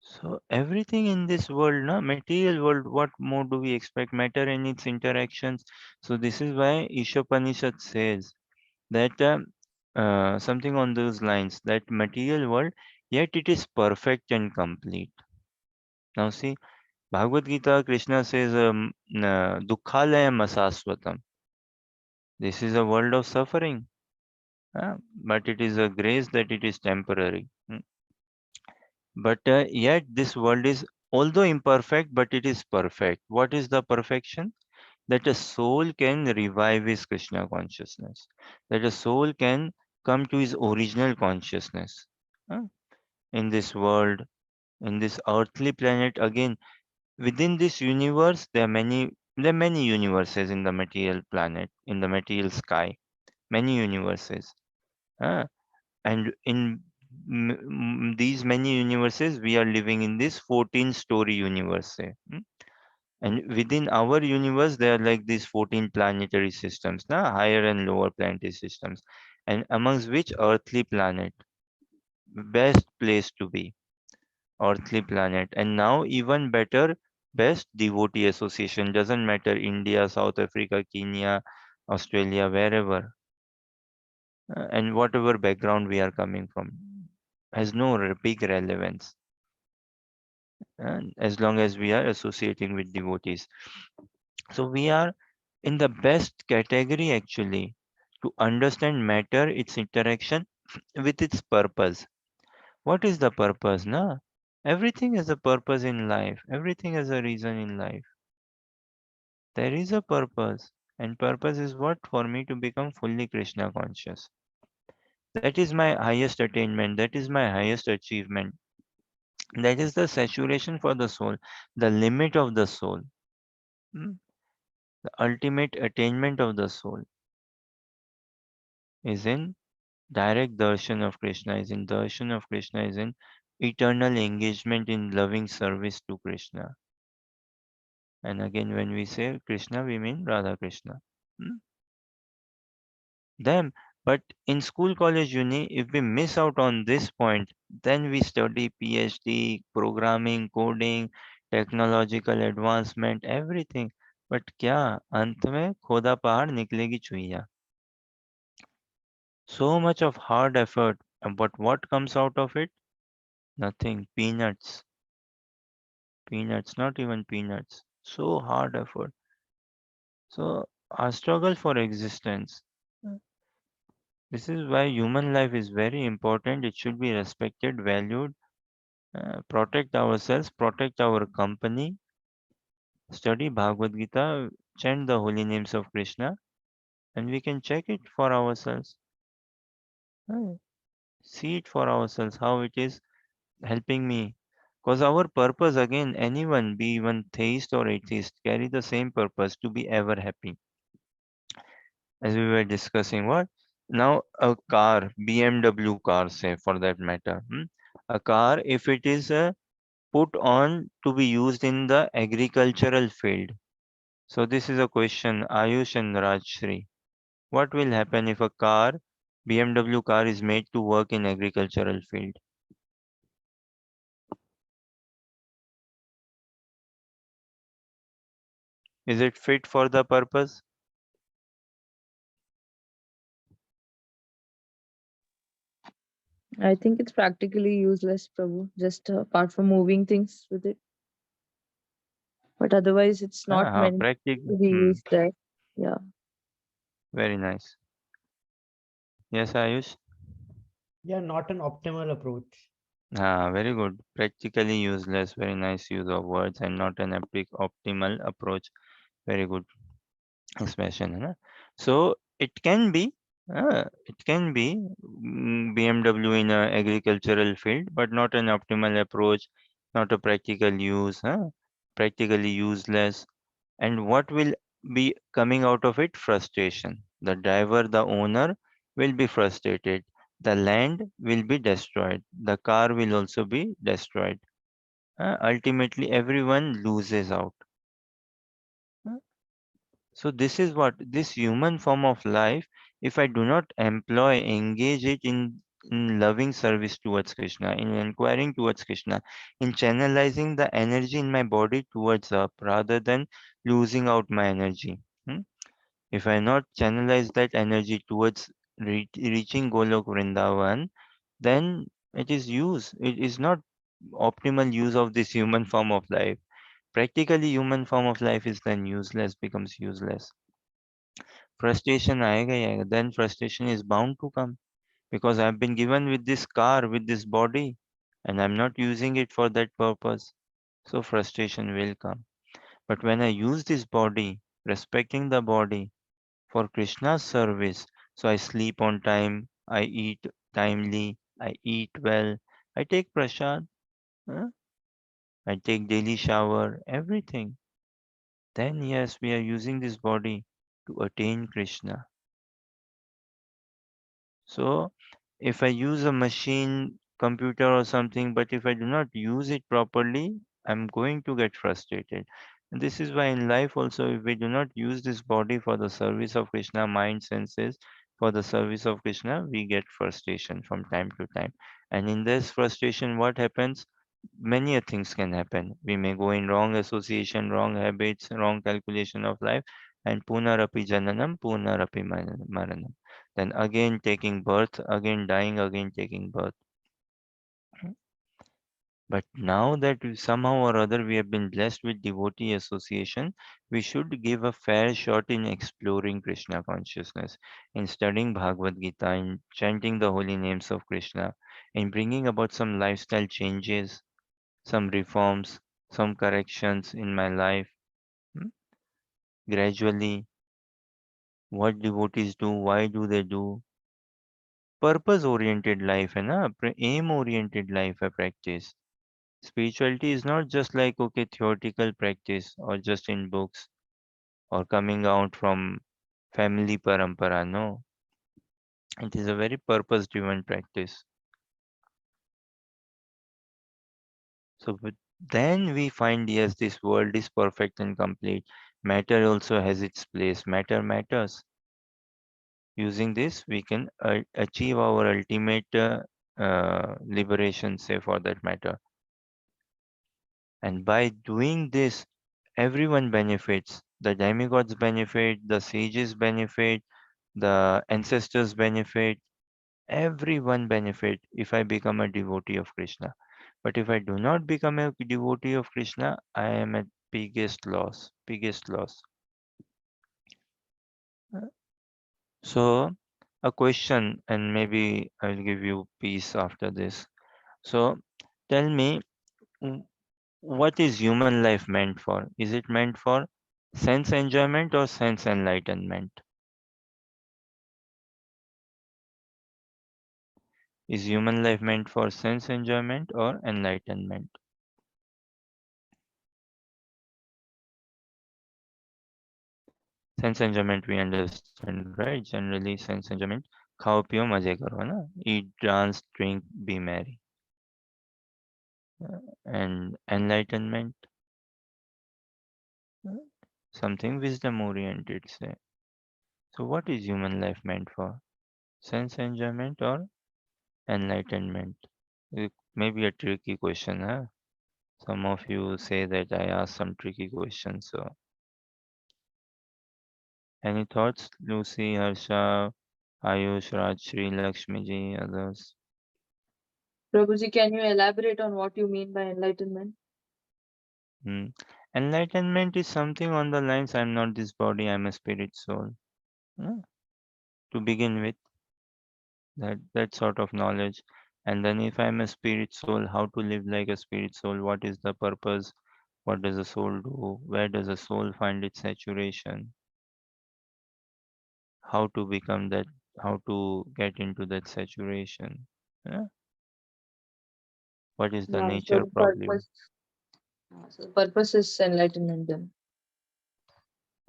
So everything in this world, na, material world, what more do we expect? Matter and its interactions. So this is why Ishopanishad says that something on those lines, that material world, yet it is perfect and complete. Now see, Bhagavad Gita, Krishna says, Dukkhalayam asasvatam. This is a world of suffering, but it is a grace that it is temporary. But yet, this world is, although imperfect, but it is perfect. What is the perfection? That a soul can revive his Krishna consciousness, that a soul can come to his original consciousness. uh, in this world, in this earthly planet, again, within this universe, there are many universes in the material planet, in the material sky, many universes. uh, and in these many universes, we are living in this 14-story universe, say. And within our universe, there are like these 14 planetary systems, higher and lower planetary systems, and amongst which earthly planet, best place to be, earthly planet. And now even better, best devotee association, doesn't matter India, South Africa, Kenya, Australia, wherever, and whatever background we are coming from, has no big relevance, as long as we are associating with devotees. So we are in the best category actually to understand matter, its interaction with its purpose. What is the purpose? Na? Everything has a purpose in life. Everything has a reason in life. There is a purpose. And purpose is what? For me to become fully Krishna conscious. That is my highest attainment. That is my highest achievement. That is the saturation for the soul, the limit of the soul, mm, the ultimate attainment of the soul is in direct darshan of Krishna, is in darshan of Krishna, is in eternal engagement in loving service to Krishna. And again, when we say Krishna, we mean Radha Krishna. Hmm? Them. But in school, college, uni, if we miss out on this point, then we study PhD, programming, coding, technological advancement, everything. But क्या अंत में खोदा पहाड़ निकलेगी Chuiya. So much of hard effort, but what comes out of it? Nothing. Peanuts. Peanuts. Not even peanuts. So hard effort. So our struggle for existence. This is why human life is very important. It should be respected, valued, protect ourselves, protect our company, study Bhagavad Gita, chant the holy names of Krishna, and we can check it for ourselves. uh, See it for ourselves how it is helping me. Because our purpose, again, anyone, be even theist or atheist, carry the same purpose to be ever happy. As we were discussing, what? Now, a car, BMW car, say, for that matter. A car, if it is put on to be used in the agricultural field. So this is a question, Ayush and Rajshri. What will happen if a car, BMW car, is made to work in agricultural field? Is it fit for the purpose?
I think it's practically useless, Prabhu, just apart from moving things with it. But otherwise, it's not meant
Practical.
to be used there. Yeah.
Very nice. Yes, Ayush.
Yeah, not an optimal approach.
Very good. Practically useless. Very nice use of words and not an optimal approach. Very good expression. है ना? So it can be BMW in a agricultural field, but not an optimal approach, not a practical use, practically useless. And what will be coming out of it? Frustration. The driver, the owner will be frustrated. The land will be destroyed. The car will also be destroyed. Ultimately, everyone loses out. Uh, So this is what this human form of life, if I do not employ, engage it in loving service towards Krishna, in inquiring towards Krishna, in channelizing the energy in my body towards up rather than losing out my energy. hmm, If I not channelize that energy towards reaching Golok Vrindavan, then it is not optimal use of this human form of life. Practically, human form of life is then useless, becomes useless. Frustration आएगा ही आएगा. Then frustration is bound to come because I've been given with this car, with this body, and I'm not using it for that purpose. So frustration will come. But when I use this body, respecting the body for Krishna's service, so I sleep on time, I eat timely, I eat well, I take prasad, huh? I take daily shower, everything. Then yes, we are using this body to attain Krishna. So if I use a machine, computer or something, but if I do not use it properly, I'm going to get frustrated. And this is why in life also, if we do not use this body for the service of Krishna, mind, senses, for the service of Krishna, we get frustration from time to time. And in this frustration, what happens? Many a things can happen. We may go in wrong association, wrong habits, wrong calculation of life, and punarapi jananam, punarapi maranam. Then again taking birth, again dying, again taking birth. But now that somehow or other we have been blessed with devotee association, we should give a fair shot in exploring Krishna consciousness, in studying Bhagavad Gita, in chanting the holy names of Krishna, in bringing about some lifestyle changes, some reforms, some corrections in my life. Hmm? Gradually, what devotees do, why do they do? Purpose oriented life है ना, aim oriented life है practice. Spirituality is not just like okay theoretical practice or just in books or coming out from family parampara. No, it is a very purpose driven practice. So then we find yes, this world is perfect and complete. Matter also has its place. Matter matters. Using this, we can achieve our ultimate liberation, say for that matter. And by doing this, everyone benefits. The demigods benefit, the sages benefit, the ancestors benefit, everyone benefit if I become a devotee of Krishna. But if I do not become a devotee of Krishna, I am at biggest loss, biggest loss. So, a question, and maybe I'll give you peace after this. So, tell me, w- what is human life meant for? Is it meant for sense enjoyment or sense enlightenment? Is human life meant for sense enjoyment or enlightenment? Sense enjoyment we understand, right? Generally, sense enjoyment, खाओ पियो मजे करो, है ना? Eat, dance, drink, be merry. And enlightenment, uh, something wisdom oriented, say. So, what is human life meant for? Sense enjoyment or enlightenment? It may be a tricky question, huh? Some of you say that I ask some tricky questions. So, any thoughts, Lucy, Harsha, Ayush, Rajshri, Lakshmi ji, others?
Prabhuji, can you elaborate on what you mean by enlightenment?
Hmm. Enlightenment is something on the lines I'm not this body, I'm a spirit soul. Hmm. To begin with, that sort of knowledge. And then if I'm a spirit soul, how to live like a spirit soul? What is the purpose? What does a soul do? Where does a soul find its saturation? How to become that? How to get into that saturation? Yeah? What is the
Yeah,
nature probably?
so the purpose is enlightenment then.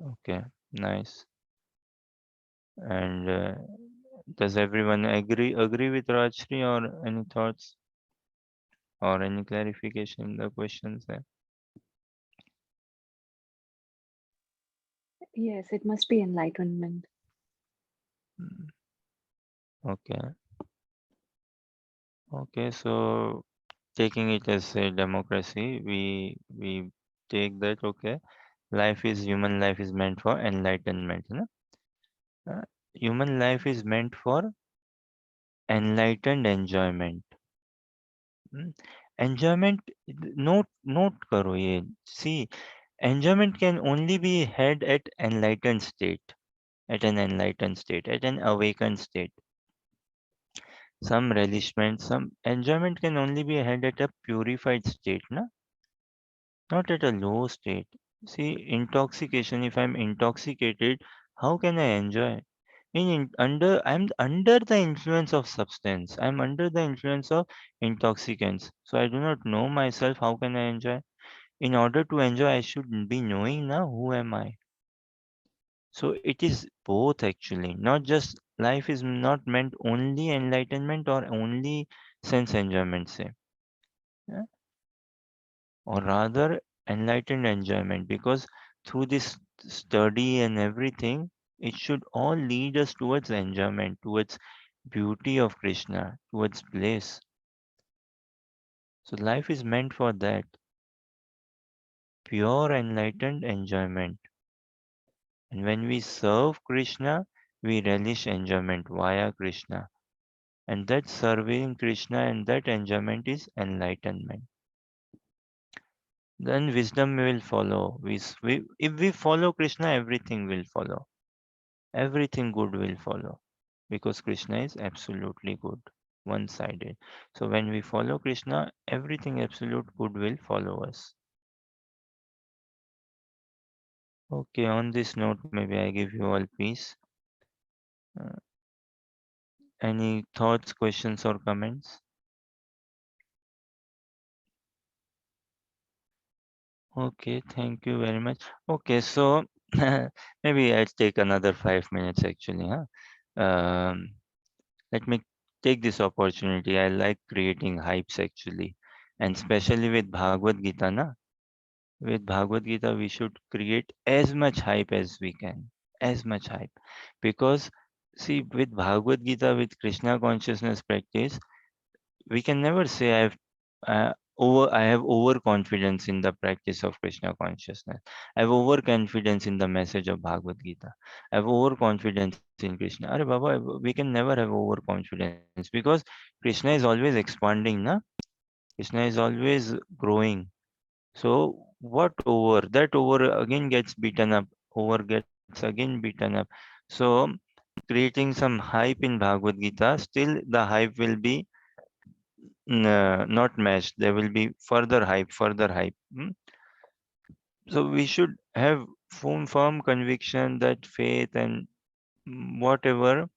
Okay, nice. And does everyone agree with Rajshri or any thoughts or any clarification in the questions there?
Yes, it must be enlightenment.
Hmm. Okay. Okay, so taking it as a democracy, we take that okay. Human life is meant for enlightenment. No? Uh, Human life is meant for enlightened enjoyment. Mm. Enjoyment, note karo ye. See, enjoyment can only be had at enlightened state, at an enlightened state, at an awakened state. Some relishment, some enjoyment can only be had at a purified state, na? Not at a low state. See, intoxication, if I'm intoxicated, how can I enjoy? I'm under the influence of substance. I'm under the influence of intoxicants. So I do not know myself. How can I enjoy? In order to enjoy, I should be knowing now who am I. So it is both actually. Not just life is not meant only enlightenment or only sense enjoyment, say. Yeah? Or rather enlightened enjoyment, because through this study and everything, it should all lead us towards enjoyment, towards beauty of Krishna, towards bliss. So life is meant for that, pure enlightened enjoyment. And when we serve Krishna, we relish enjoyment via Krishna. And that serving Krishna and that enjoyment is enlightenment. Then wisdom will follow. If we follow Krishna, everything will follow. Everything good will follow. Because Krishna is absolutely good, one sided. So when we follow Krishna, everything absolute good will follow us. Okay, on this note, maybe I give you all peace. Uh, any thoughts, questions, or comments? Okay, thank you very much. Okay, so maybe I'll take another 5 minutes actually, huh? Um, Let me take this opportunity. I like creating hypes actually, and especially with Bhagavad Gita, na? With Bhagavad Gita, we should create as much hype as we can, as much hype, because see, with Bhagavad Gita, with Krishna consciousness practice, we can never say I have overconfidence in the practice of Krishna consciousness. I have overconfidence in the message of Bhagavad Gita. I have overconfidence in Krishna. Are Baba, we can never have overconfidence because Krishna is always expanding, na? Krishna is always growing. So what over? That over again gets beaten up. Over gets again beaten up. So creating some hype in Bhagavad Gita, still the hype will be not matched. There will be further hype, further hype. So we should have firm conviction that faith and whatever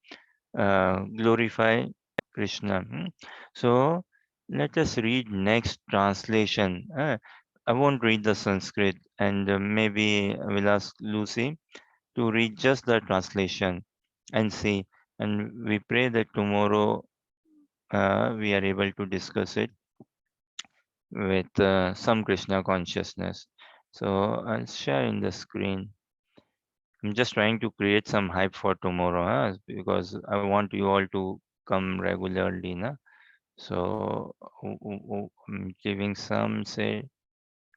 glorify Krishna. So let us read next translation. I won't read the Sanskrit, and maybe I will ask Lucy to read just the translation and see. And we pray that tomorrow we are able to discuss it with some Krishna consciousness. So I'll share in the screen. I'm just trying to create some hype for tomorrow, because I want you all to come regularly. Na? So I'm giving some, say,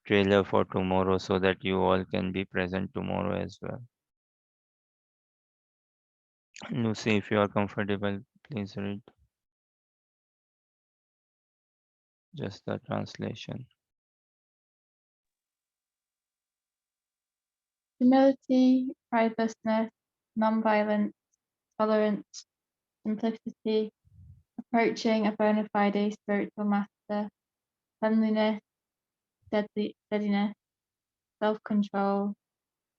trailer for tomorrow so that you all can be present tomorrow as well. Lucy, if you are comfortable, please read just the translation.
Humility, pridelessness, non-violence, tolerance, simplicity, approaching a bona fide spiritual master, cleanliness, steadiness, self-control,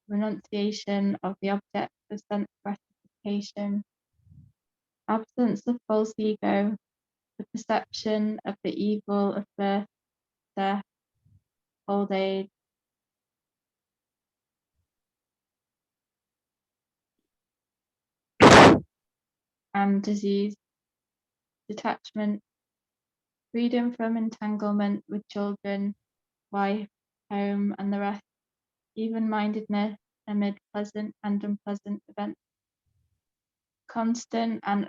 renunciation of the object of sense gratification, absence of false ego, the perception of the evil of birth, death, old age, and disease, detachment, freedom from entanglement with children, wife, home, and the rest, even-mindedness amid pleasant and unpleasant events, constant and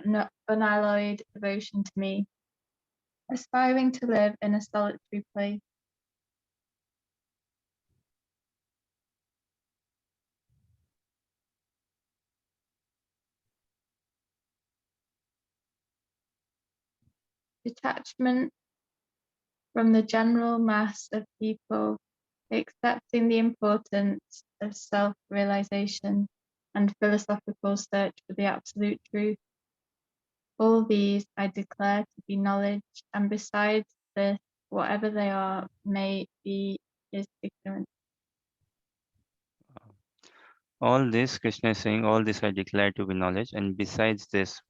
unalloyed devotion to me, aspiring to live in a solitary place, detachment from the general mass of people accepting the importance of self-realization and philosophical search for the absolute truth. All these I declare to be knowledge, and besides this, whatever they are may be is ignorance.
All this, Krishna is saying, all this I declare to be knowledge, and besides this,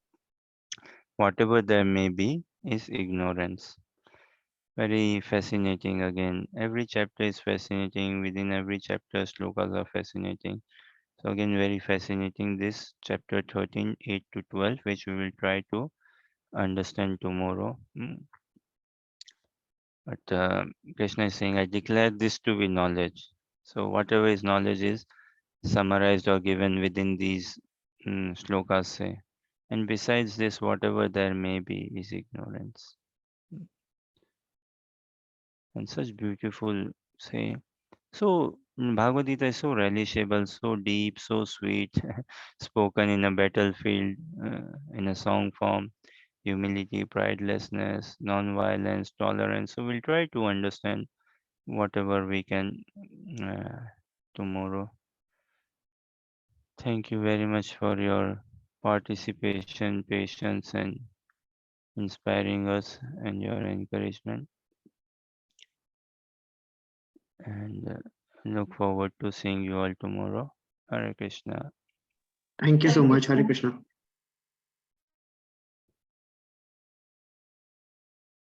whatever there may be is ignorance. Very fascinating again. Every chapter is fascinating. Within every chapter, slokas are fascinating. So again, very fascinating. This chapter 13, 8 to 12, which we will try to understand tomorrow. But Krishna is saying, I declare this to be knowledge. So whatever is knowledge is summarized or given within these slokas say. And besides this, whatever there may be is ignorance. And such beautiful say. So Bhagavad Gita is so relishable, so deep, so sweet, spoken in a battlefield, in a song form, humility, pridelessness, non-violence, tolerance. So we'll try to understand whatever we can tomorrow. Thank you very much for your participation, patience, and inspiring us and your encouragement. And look forward to seeing you all tomorrow. Hare Krishna.
Thank you so
Thank you
much. Hare
so
Krishna.